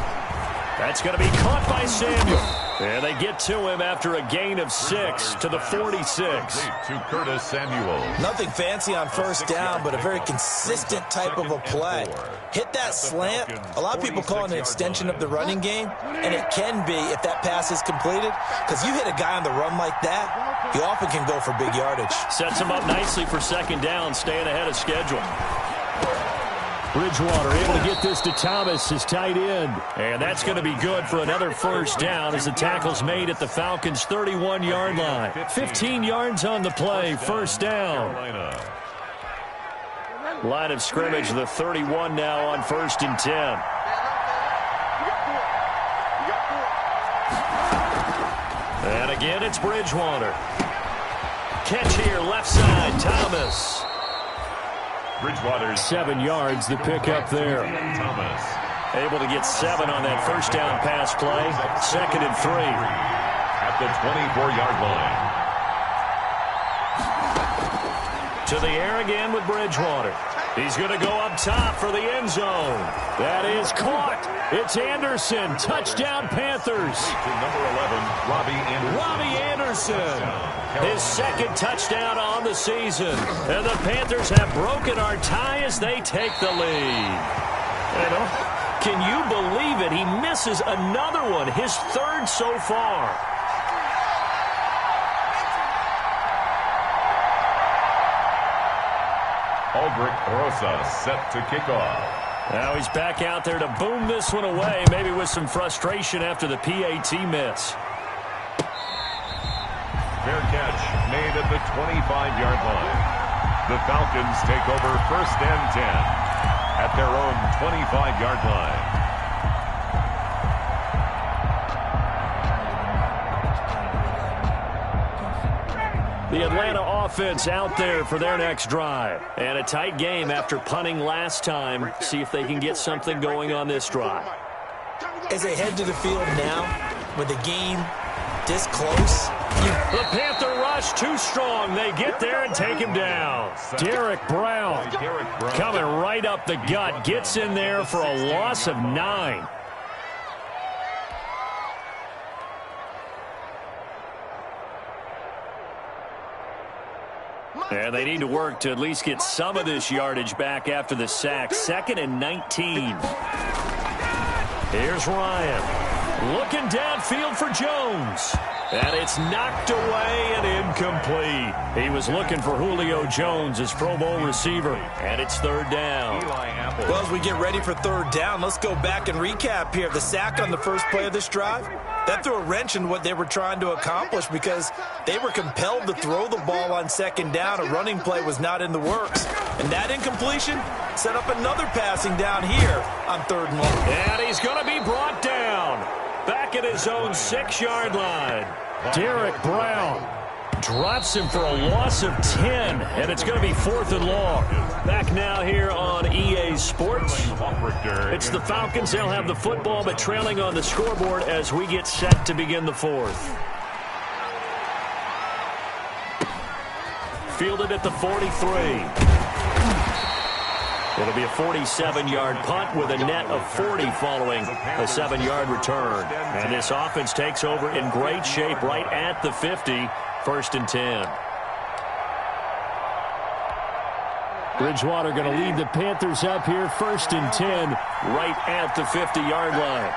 That's going to be caught by Samuel. And they get to him after a gain of 6 to the 46.
To Curtis Samuel.
Nothing fancy on first down, but a very consistent type of a play. Hit that slant. A lot of people call it an extension of the running game, and it can be if that pass is completed, because you hit a guy on the run like that, you often can go for big yardage.
Sets him up nicely for 2nd down, staying ahead of schedule. Bridgewater able to get this to Thomas, his tight end. And that's going to be good for another first down as the tackle's made at the Falcons' 31-yard line. 15 yards on the play, first down. Line of scrimmage, the 31 now on 1st and 10. And again, it's Bridgewater. Catch here, left side, Thomas.
Bridgewater's
7 yards, the pickup there.
Thomas.
Able to get 7 on that first down pass play. 2nd and 3.
At the 24-yard line.
To the air again with Bridgewater. He's going to go up top for the end zone. That is caught. It's Anderson. Touchdown, Panthers.
To number 11,
Robbie Anderson. His 2nd touchdown on the season. And the Panthers have broken our tie as they take the lead. Can you believe it? He misses another one, his 3rd so far.
Aldrich Rosa set to kick off.
Now he's back out there to boom this one away, maybe with some frustration after the PAT miss.
Fair catch made at the 25-yard line. The Falcons take over 1st and 10 at their own 25-yard line.
The Atlanta offense out there for their next drive. And a tight game after punting last time. See if they can get something going on this drive.
As they head to the field now, with the game this close,
the Panther rush too strong. They get there and take him down. Derek Brown coming right up the gut. Gets in there for a loss of 9. And they need to work to at least get some of this yardage back after the sack. 2nd and 19. Here's Ryan. Looking downfield for Jones. And it's knocked away and incomplete. He was looking for Julio Jones, his Pro Bowl receiver. And it's 3rd down.
Well, as we get ready for 3rd down, let's go back and recap here. The sack on the first play of this drive, that threw a wrench in what they were trying to accomplish because they were compelled to throw the ball on 2nd down. A running play was not in the works. And that incompletion set up another passing down here on 3rd and 1.
And he's going to be brought down. Back at his own 6-yard line. Derek Brown drops him for a loss of 10, and it's going to be 4th and long. Back now here on EA Sports. It's the Falcons. They'll have the football, but trailing on the scoreboard as we get set to begin the 4th. Fielded at the 43. It'll be a 47-yard punt with a net of 40 following a 7-yard return. And this offense takes over in great shape right at the 50, 1st and 10. Bridgewater going to lead the Panthers up here, 1st and 10, right at the 50-yard line.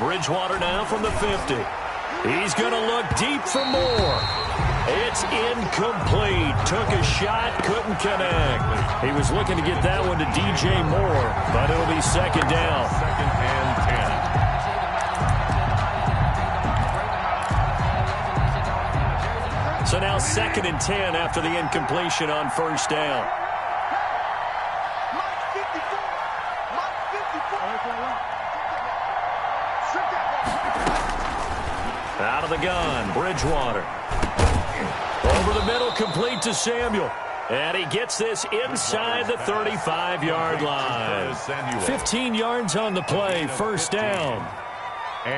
Bridgewater now from the 50. He's going to look deep for more. It's incomplete. Took a shot, couldn't connect. He was looking to get that one to DJ Moore, but it'll be 2nd down.
2nd and 10.
So now 2nd and 10 after the incompletion on 1st down. Out of the gun, Bridgewater. Over the middle, complete to Samuel. And he gets this inside the 35-yard line. 15 yards on the play, 1st down.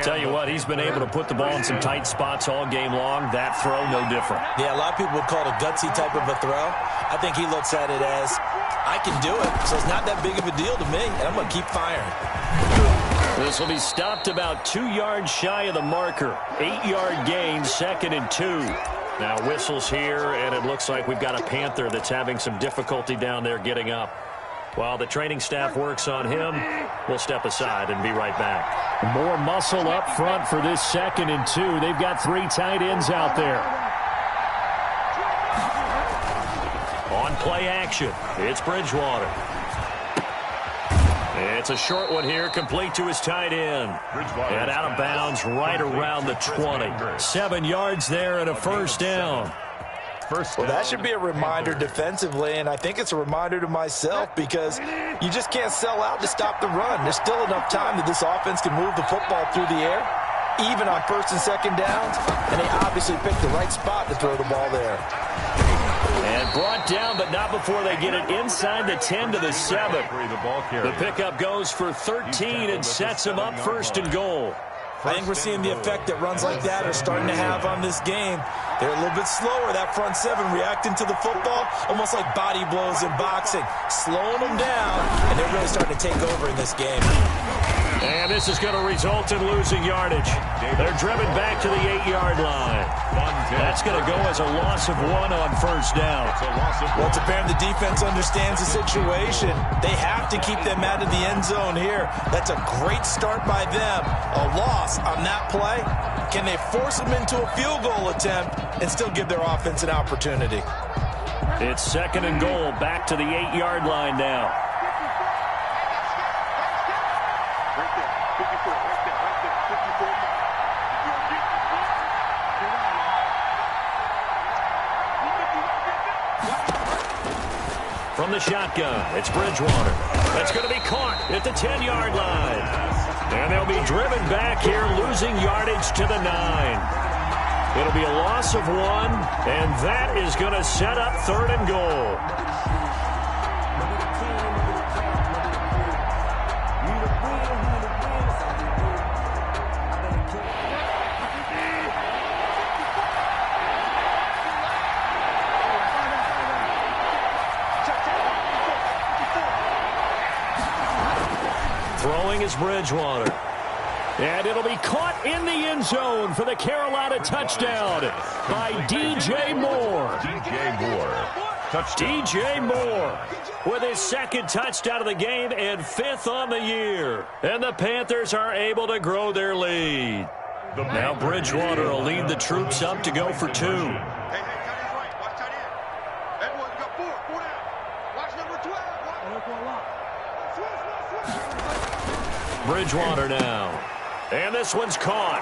Tell you what, he's been able to put the ball in some tight spots all game long. That throw, no different.
Yeah, a lot of people would call it a gutsy type of a throw. I think he looks at it as, I can do it, so it's not that big of a deal to me, and I'm going to keep firing.
This will be stopped about 2 yards shy of the marker. 8-yard gain, 2nd and 2. Now whistles here, and it looks like we've got a Panther that's having some difficulty down there getting up. While the training staff works on him, we'll step aside and be right back. More muscle up front for this 2nd and 2. They've got 3 tight ends out there. On play action, it's Bridgewater. It's a short one here, complete to his tight end. And out of bounds right around the 20. 7 yards there and a 1st down.
Well, that should be a reminder defensively, and I think it's a reminder to myself because you just can't sell out to stop the run. There's still enough time that this offense can move the football through the air, even on 1st and 2nd downs, and they obviously picked the right spot to throw the ball there.
And brought down, but not before they get it inside the 10 to the 7. The pickup goes for 13 and sets them up 1st and goal.
I think we're seeing the effect that runs like that are starting to have on this game. They're a little bit slower, that front 7, reacting to the football, almost like body blows in boxing, slowing them down, and they're really starting to take over in this game.
And this is going to result in losing yardage. They're driven back to the 8-yard line. That's going to go as a loss of 1 on 1st down.
Well, it's apparent the defense understands the situation. They have to keep them out of the end zone here. That's a great start by them. A loss on that play. Can they force them into a field goal attempt and still give their offense an opportunity?
It's 2nd and goal, back to the 8-yard line now. From the shotgun, it's Bridgewater. That's going to be caught at the 10-yard line. And they'll be driven back here, losing yardage to the 9. It'll be a loss of 1, and that is going to set up 3rd and goal. Throwing is Bridgewater. And it'll be caught in the end zone for the Carolina touchdown by DJ Moore. DJ Moore with his 2nd touchdown of the game and 5th on the year. And the Panthers are able to grow their lead. Now Bridgewater will lead the troops up to go for 2. Bridgewater now. And this one's caught.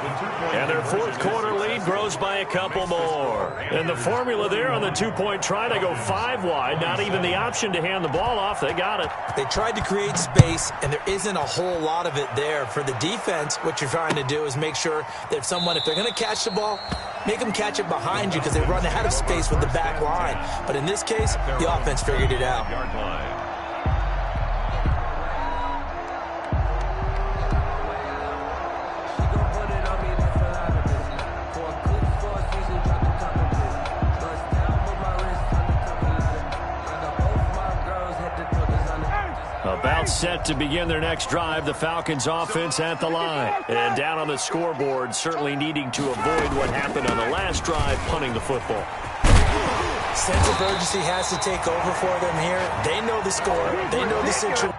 And their 4th quarter lead grows by a couple more. And the formula there on the 2-point try, they go 5 wide. Not even the option to hand the ball off. They got it.
They tried to create space, and there isn't a whole lot of it there. For the defense, what you're trying to do is make sure that if they're going to catch the ball, make them catch it behind you because they run out of space with the back line. But in this case, the offense figured it out.
Timeout set to begin their next drive. The Falcons offense at the line. And down on the scoreboard, certainly needing to avoid what happened on the last drive, punting the football.
Sense of urgency has to take over for them here. They know the score. They know the situation.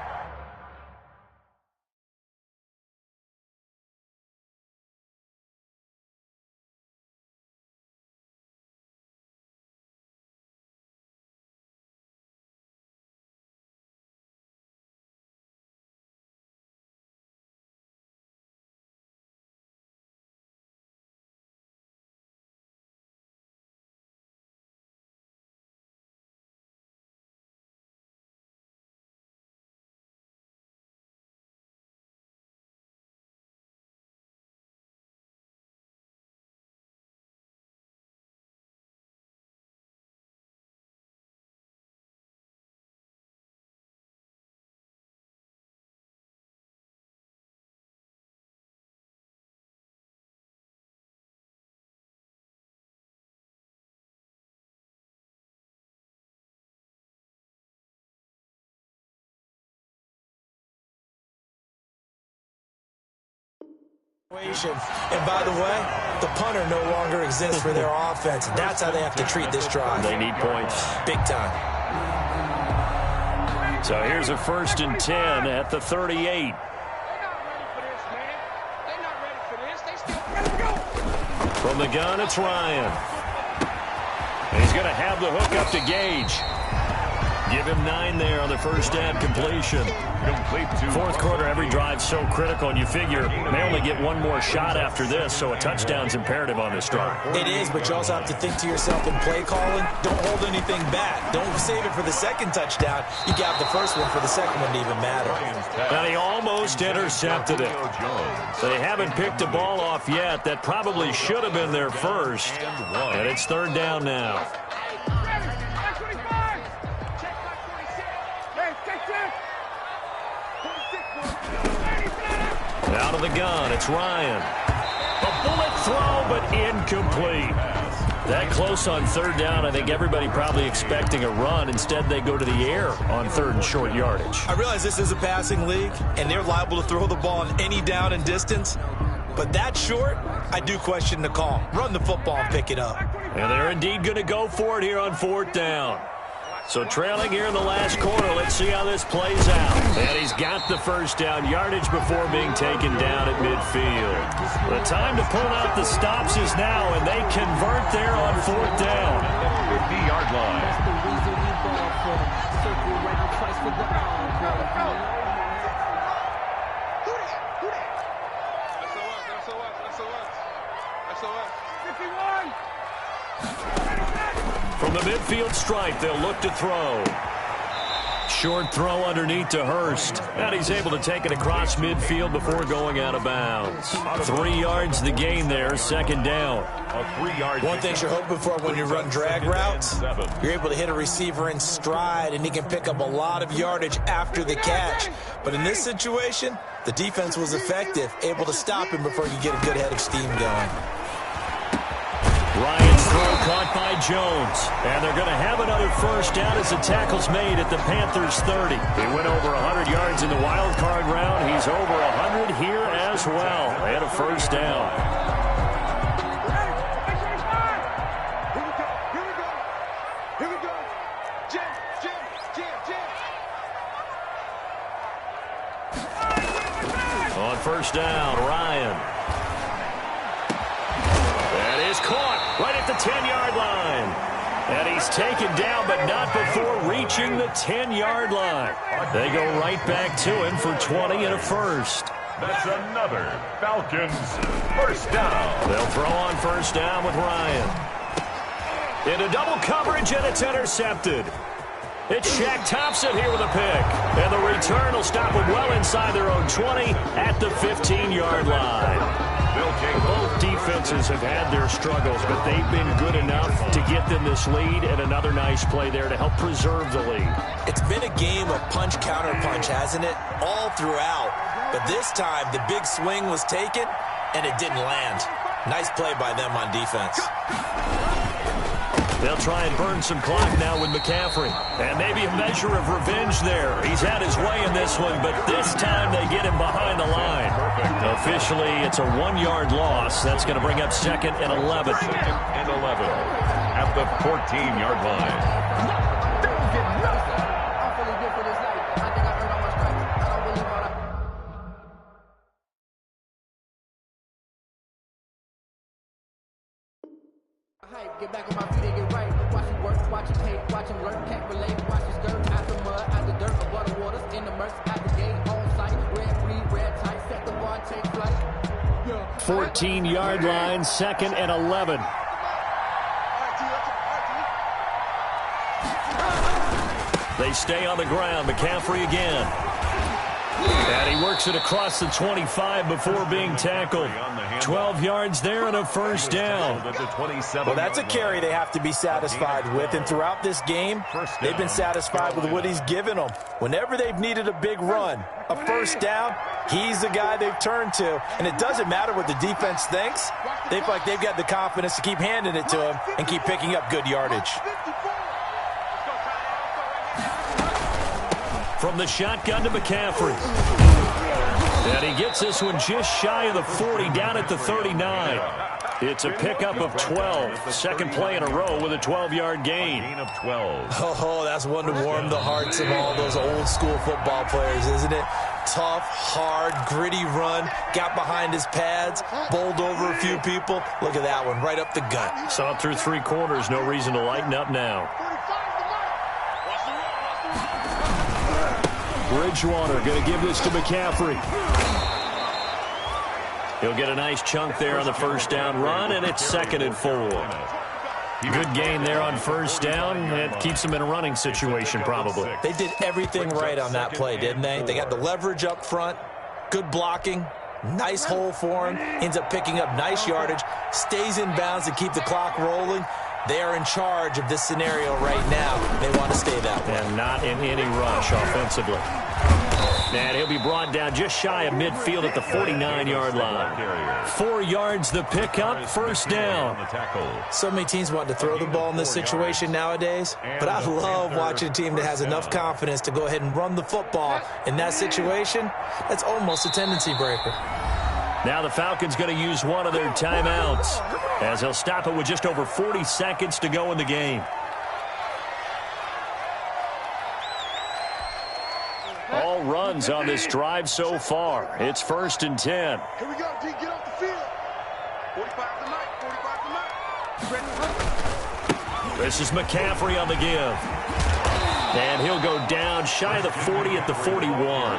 And by the way, the punter no longer exists for their offense. That's how they have to treat this drive.
They need points.
Big time.
So here's a 1st and 10 at the 38. From the gun, it's Ryan. And he's going to have the hook up to Gage. Give him 9 there on the first down completion. Fourth quarter, every drive so critical, and you figure they only get one more shot after this, so a touchdown's imperative on this drive.
It is, but you also have to think to yourself in play calling, don't hold anything back. Don't save it for the second touchdown. You got the first one for the second one to even matter.
And he almost intercepted it. They haven't picked a ball off yet. That probably should have been their first. And it's 3rd down now. Out of the gun, it's Ryan. A bullet throw, but incomplete. That close on 3rd down, I think everybody probably expecting a run. Instead, they go to the air on 3rd and short yardage.
I realize this is a passing league, and they're liable to throw the ball on any down and distance. But that short, I do question the call. Run the football and pick it up.
And they're indeed going to go for it here on 4th down. So trailing here in the last quarter, let's see how this plays out. And he's got the first down yardage before being taken down at midfield. The time to pull out the stops is now, and they convert there on 4th down.
50-yard line.
From the midfield stripe, they'll look to throw. Short throw underneath to Hurst. And he's able to take it across midfield before going out of bounds. 3 yards the gain there, 2nd down.
One thing you're hoping for when you run drag routes, you're able to hit a receiver in stride, and he can pick up a lot of yardage after the catch. But in this situation, the defense was effective, able to stop him before you get a good head of steam going.
Ryan's throw caught by Jones. And they're going to have another first down as the tackle's made at the Panthers 30. He went over 100 yards in the wild card round. He's over 100 here as well. They had a first down.
Here we go. Jim.
On first down, Ryan. That is caught right at the 10-yard line. And he's taken down, but not before reaching the 10-yard line. They go right back to him for 20 and a first.
That's another Falcons first down.
They'll throw on first down with Ryan. Into double coverage, and it's intercepted. It's Shaq Thompson here with a pick. And the return will stop them well inside their own 20 at the 15-yard line. Both defenses have had their struggles, but they've been good enough to get them this lead, and another nice play there to help preserve the lead.
It's been a game of punch-counter-punch, hasn't it? All throughout. But this time, the big swing was taken, and it didn't land. Nice play by them on defense.
They'll try and burn some clock now with McCaffrey. And maybe a measure of revenge there. He's had his way in this one, but this time they get him behind the line. Officially, it's a 1-yard loss. That's going to bring up 2nd and 11.
2nd and 11 at the 14-yard line.
Get back on my feet and get right. Watch him work, watch him hate, watch him lurk, can't relate. Watch his skirt, out the mud, out the dirt, above the waters, in the murks, out the gate, on sight, red, green, red, tight, set the bar, take flight.
14-yard line, 2nd and 11. They stay on the ground. McCaffrey again. And he works it across the 25 before being tackled. 12 yards there and a first down.
Well, that's a carry they have to be satisfied with. And throughout this game, they've been satisfied with what he's given them. Whenever they've needed a big run, a first down, he's the guy they've turned to. And it doesn't matter what the defense thinks. They feel like they've got the confidence to keep handing it to him and keep picking up good yardage.
From the shotgun to McCaffrey. And he gets this one just shy of the 40, down at the 39. It's a pickup of 12. Second play in a row with a 12-yard gain.
Of 12.
Oh, that's one to warm the hearts of all those old-school football players, isn't it? Tough, hard, gritty run. Got behind his pads, bowled over a few people. Look at that one, right up the gut.
Saw it through 3 quarters. No reason to lighten up now. Bridgewater going to give this to McCaffrey. He'll get a nice chunk there on the first down run, and it's 2nd and 4. Good gain there on first down. It keeps them in a running situation probably.
They did everything right on that play, didn't they? They got the leverage up front, good blocking, nice hole for him, ends up picking up nice yardage, stays in bounds to keep the clock rolling. They are in charge of this scenario right now. They want to stay that way.
And not in any rush offensively. And he'll be brought down just shy of midfield at the 49-yard line. 4 yards the pickup, first down.
So many teams want to throw the ball in this situation nowadays, but I love watching a team that has enough confidence to go ahead and run the football in that situation. That's almost a tendency breaker.
Now the Falcons going to use one of their timeouts as they'll stop it with just over 40 seconds to go in the game. All runs on this drive so far. It's 1st and 10.
Here we go, D. Get off the field. 45 tonight. 45 tonight.
This is McCaffrey on the give. And he'll go down shy of the 40 at the 41.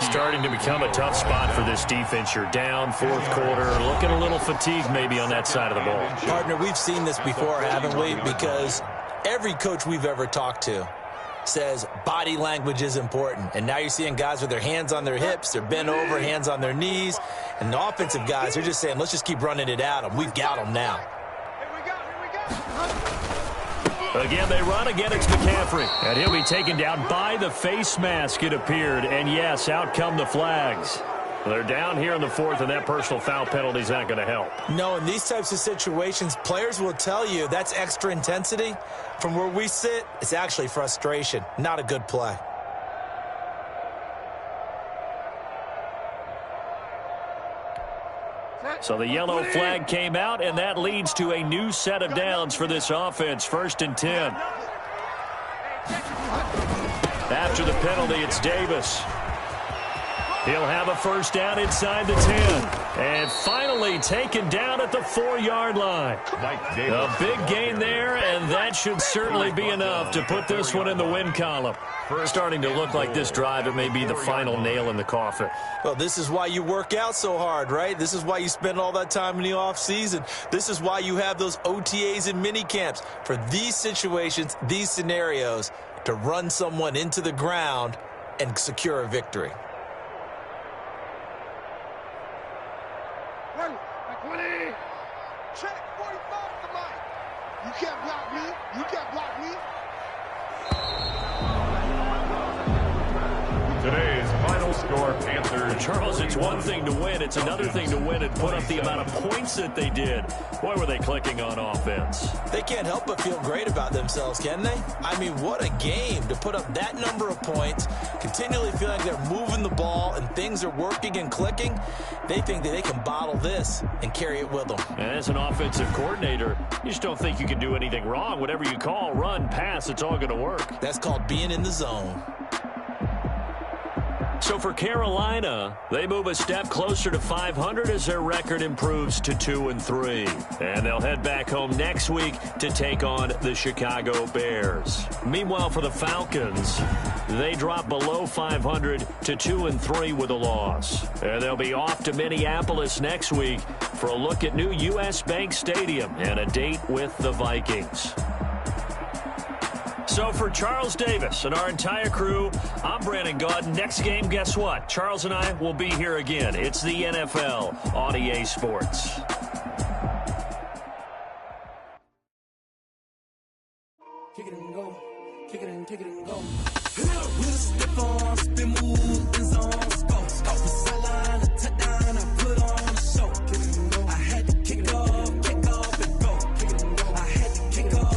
Starting to become a tough spot for this defense. You're down 4th quarter, looking a little fatigued maybe on that side of the ball.
Partner, we've seen this before, haven't we? Because every coach we've ever talked to says body language is important. And now you're seeing guys with their hands on their hips, they're bent over, hands on their knees. And the offensive guys are just saying, let's just keep running it at them. We've got them now.
Here we go.
Again, they run. Again, it's McCaffrey. And he'll be taken down by the face mask, it appeared. And, yes, out come the flags. They're down here in the 4th, and that personal foul penalty is not going to help.
No, in these types of situations, players will tell you that's extra intensity. From where we sit, it's actually frustration, not a good play.
So the yellow flag came out, and that leads to a new set of downs for this offense. 1st and 10. After the penalty, it's Davis. He'll have a first down inside the 10. And finally taken down at the 4-yard line. A big gain there, and that should certainly be enough to put this one in the win column. Starting to look like this drive, it may be the final nail in the coffin.
Well, this is why you work out so hard, right? This is why you spend all that time in the offseason. This is why you have those OTAs and mini camps. For these situations, these scenarios, to run someone into the ground and secure a victory.
Check 45 to the mic. You can't block me. You can't block me.
Today's final score, Panthers.
Charles, it's one thing to win. It's another thing to win and put up the amount of points that they did. Boy, were they clicking on offense.
They can't help but feel great about themselves, can they? I mean, what a game to put up that number of points, continually feeling like they're moving the ball and things are working and clicking. They think that they can bottle this and carry it with them.
And as an offensive coordinator, you just don't think you can do anything wrong. Whatever you call, run, pass, it's all going to work.
That's called being in the zone.
So for Carolina, they move a step closer to 500 as their record improves to 2-3. And they'll head back home next week to take on the Chicago Bears. Meanwhile, for the Falcons, they drop below 500 to 2-3 with a loss. And they'll be off to Minneapolis next week for a look at new U.S. Bank Stadium and a date with the Vikings. So for Charles Davis and our entire crew, I'm Brandon Gaud. Next game, guess what? Charles and I will be here again. It's the NFL on EA Sports.
Kick it and go. Kick it and kick it and go. We'll step on, spin, move, and zone, scope. Scope the sideline, a touchdown, I put on a show. Kick it and go. I had to kick off and go. Kick it and go. I had to kick off.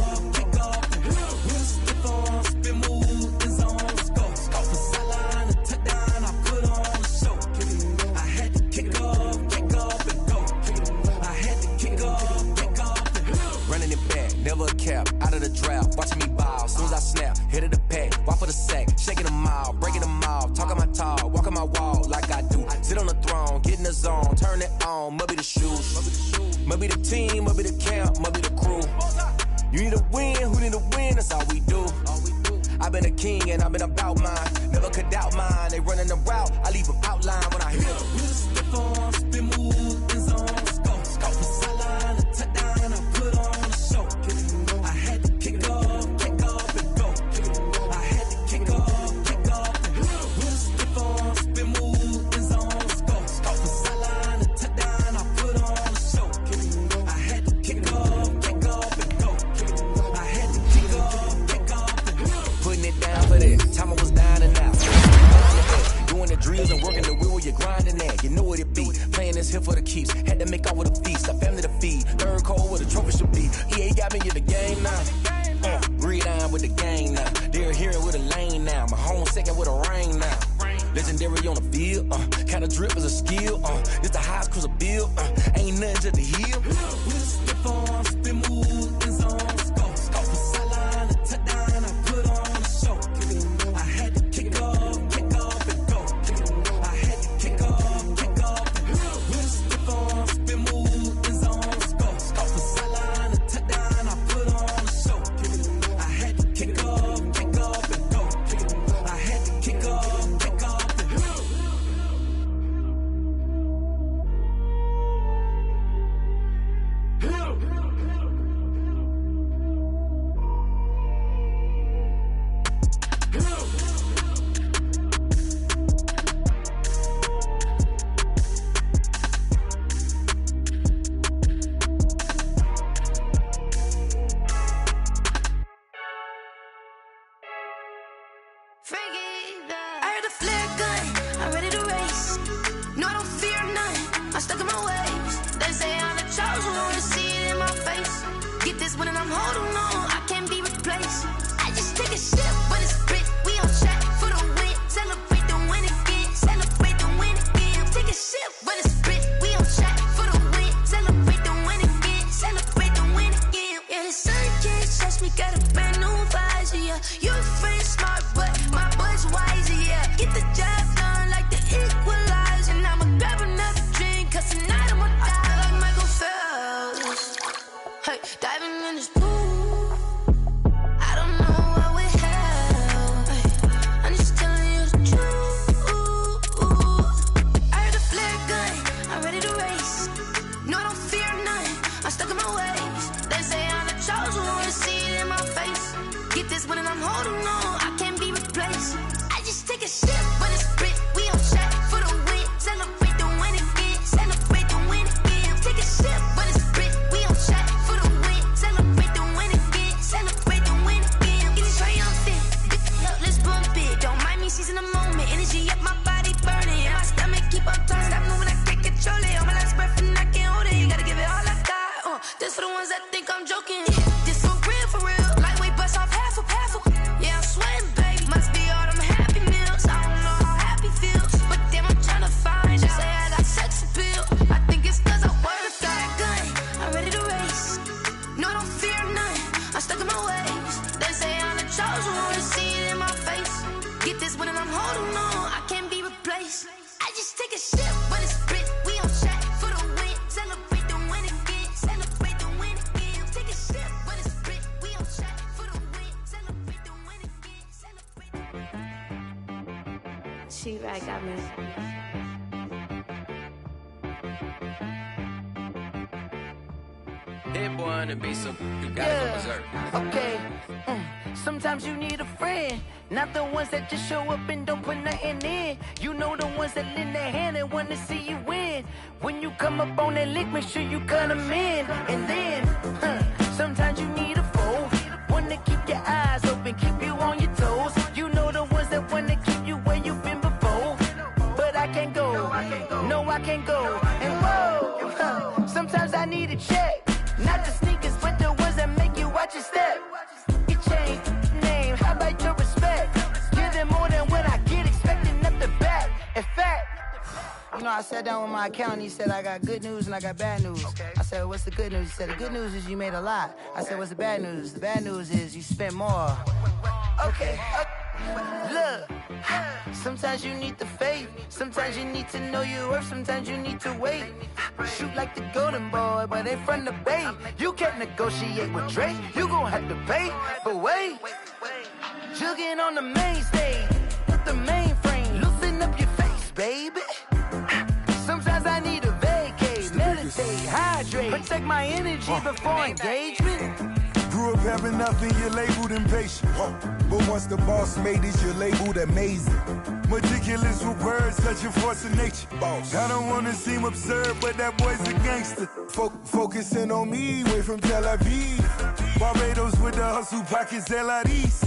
Out of the draft, watching me ball. Soon as I snap, hit of the pack, walk for the sack, shaking them all, breaking them all, talking my talk, walking my wall like I do. Sit on the throne, get in the zone, turn it on, must be the shoes, must be the team, must be the camp, must be the crew. You need a win, who need a win? That's all we do. I've been a king and I've been about mine, never could doubt mine. They running the route, I leave them outline when I hit them. We just step on, spin, move, and zone, scope, scope the sideline, a touchdown, I put on a show. Drills and working the wheel, you're grinding that. You know what it be. Playing this here for the keeps. Had to make off with a feast. A family to feed. Third cold where the trophy should be. EA got me in the game now. Breed on with the game now. They're here with a lane now. My home second with a ring now. Legendary on the field. Kind of drip is a skill. It's the highest cruiser bill. Ain't nothing to the heel. We'll step on, spin, move, and zone, scope. Scope the sideline, a touchdown, I put on a show. I had to kick off. Season a moment, energy up my body burn.
This for the ones that think I'm joking. This for real. Lightweight bust off half a. Yeah, I'm sweating, babe. Must be all them happy meals. I don't know how happy feels, but damn, I'm tryna find out. Say I got sex appeal. I think it's 'cause I wear the fat gun. I'm ready to race. No, I don't fear nothing. I'm stuck in my ways. They say I'm the chosen one. See it in my face. Get this when I'm holding on. I can't be replaced. I just take a sip, but it's split. We on chat for the win. Celebrate the win again. Celebrate the win again. Take a sip, but it's split. We on chat for the win. Celebrate the win again. Celebrate the win. She right got me.
That boy on the beat, so you gotta go berserk.
Okay. Sometimes you need a friend, not the ones that just show up and don't put nothing in. You know the ones that lend their hand and want to see you win. When you come up on that lick, make sure you cut them in. And then, sometimes you need a foe, one to keep your eyes open, keep you on your toes. You know the ones that want to keep you where you've been before. But I can't go, no, I can't go. And whoa, sometimes I need a check. Not the sneakers, but the ones that make you watch your step. Your chain, name, how about your respect? Give them more than what I get, expecting up the back. In fact, you know, I sat down with my accountant, he said, I got good news and I got bad news. I said, what's the good news? He said, the good news is you made a lot. I said, what's the bad news? The bad news is you spent more. Okay. Look, sometimes you need the faith. Sometimes you need to know your worth. Sometimes you need to wait. Shoot like the golden boy, but they from the bay. You can't negotiate with Drake. You gon' have to pay. But wait, jugging on the main stage with the mainframe. Loosen up your face, baby. Sometimes I need a vacate, meditate, hydrate, protect my energy before engagement.
Grew up having nothing, you're labeled impatient. But once the boss made it, you're labeled amazing. Meticulous with words, such a force of nature. I don't wanna seem absurd, but that boy's a gangster. Focusing on me, way from Tel Aviv. Barbados with the hustle pockets, LIDs.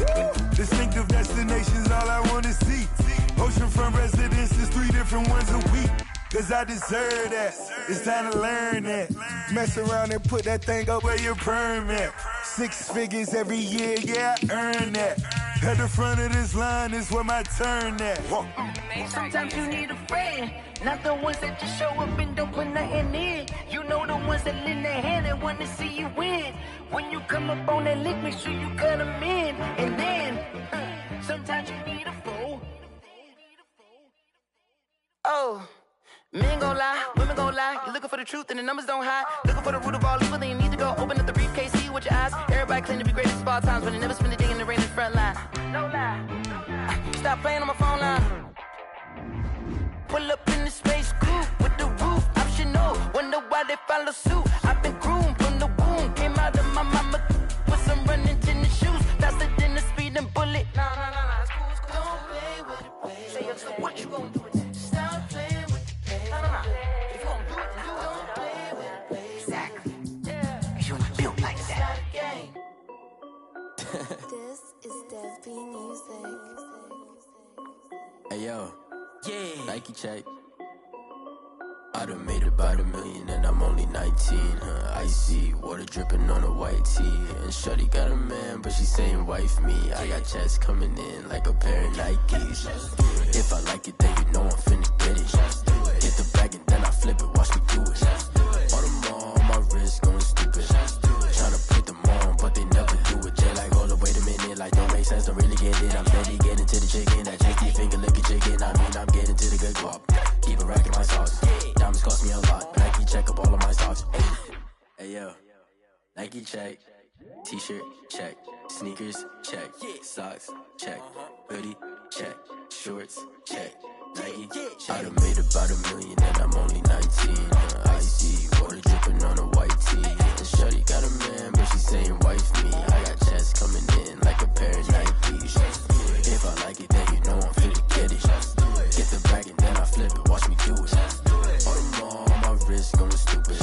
Distinctive destinations, all I wanna see. Oceanfront residences, 3 different ones a week. Cause I deserve that, it's time to learn that. Mess around and put that thing up where your perm at. 6 figures every year, yeah, I earn that. At the front of this line is where my turn at.
Sometimes you need a friend, not the ones that just show up and don't put nothing in. You know the ones that lend their hand and want to see you win. When you come up on that lick, make sure you cut them in. And then, sometimes you need a foe. Oh. Men gon' lie, women gon' lie. You're looking for the truth and the numbers don't hide. Looking for the root of all evil, then you need to go open up the briefcase, see with your eyes. Everybody claim to be greatest of all times, but they never spend a day in the rain in the front line. No lie. Stop playing on my phone line. Pull up in the space coupe with the roof optional. Wonder why they follow suit. I've been groomed from the womb. Came out of my mama with some running tennis shoes. Faster than the speeding bullet. Nah, it's cool, it's cool. Don't play with it, baby. Say so what you gon' do with it? Stop playing with it. If you gon' do it, then don't play with it, baby. Exactly. Yeah. You ain't built like that.
This is Dev Music.
Hey yo, yeah. Nike check. I done made about $1 million and I'm only 19. Icy water dripping on a white tee. And shorty got a man, but she saying wife me. I got checks coming in like a pair of Nikes. If I like it, then you know I'm finna get it. Get the bag and then I flip it, watch me do it. All them on my wrist going stupid. Tryna put them on, but they never do it. Jay like, hold up, wait a minute, like don't make sense, don't really get it. I'm steady getting to the chicken, that tasty finger licking chicken. I mean, I'm getting to the good guap. Keep a rack in my socks. Diamonds cost me a lot. Nike check up all of my socks. Hey yo, Nike check. T-shirt check. Sneakers check. Socks check. Hoodie check. Shorts check. Nike. I done made about $1 million and I'm only 19. Icy water dripping on a white tee. And shorty got a man, but she saying wife me. I got checks coming in like a pair of Nikes. If I like it, then you know I'm finna get it. Get the bag and then I flip it, watch me do it. All them on my wrist going stupid.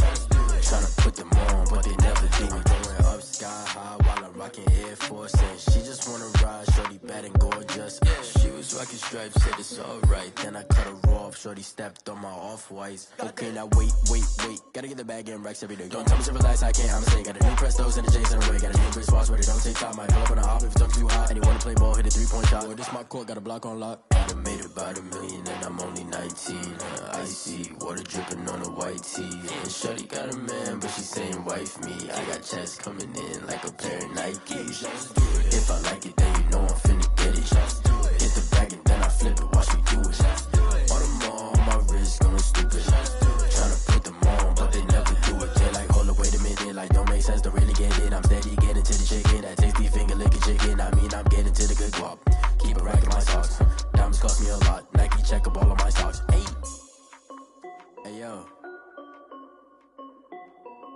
Tryna put them on, but they never do it. Going up sky high while I'm rocking Air Force. And she just wanna ride, shorty bad and gorgeous. She was rocking stripes, said it's alright. Then I cut her off, shorty stepped on my off-whites. Okay, now wait. Gotta get the bag in racks every day. Don't tell me to relax, I can't, I'm saying. Got a new Prestos and a J's in a way. Got a new Chris Foss, but it don't take time. I pull up on a hop if it's too hot. And he wanna play ball, hit a 3-point shot. Boy, this my court, got a block on lock. I done made about $1 million and I'm only 19. Icy, water dripping on a white tee. And shorty got a man, but she saying wife me. I got checks coming in like a pair of Nikes. If I like it, then you know I'm finna get it. Hit the bag and then I flip it, watch me do it. On the mall, my wrist going stupid. Tryna put them on, but they never do it. They like, hold up, wait a minute, like don't make sense, don't really get it. I'm steady getting to the chicken, that tasty finger licking chicken. I mean, I'm getting to the good guap. Keep a rack in my socks. Diamonds cost me a lot. Nike check up all of my stocks. Hey yo,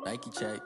Nike check.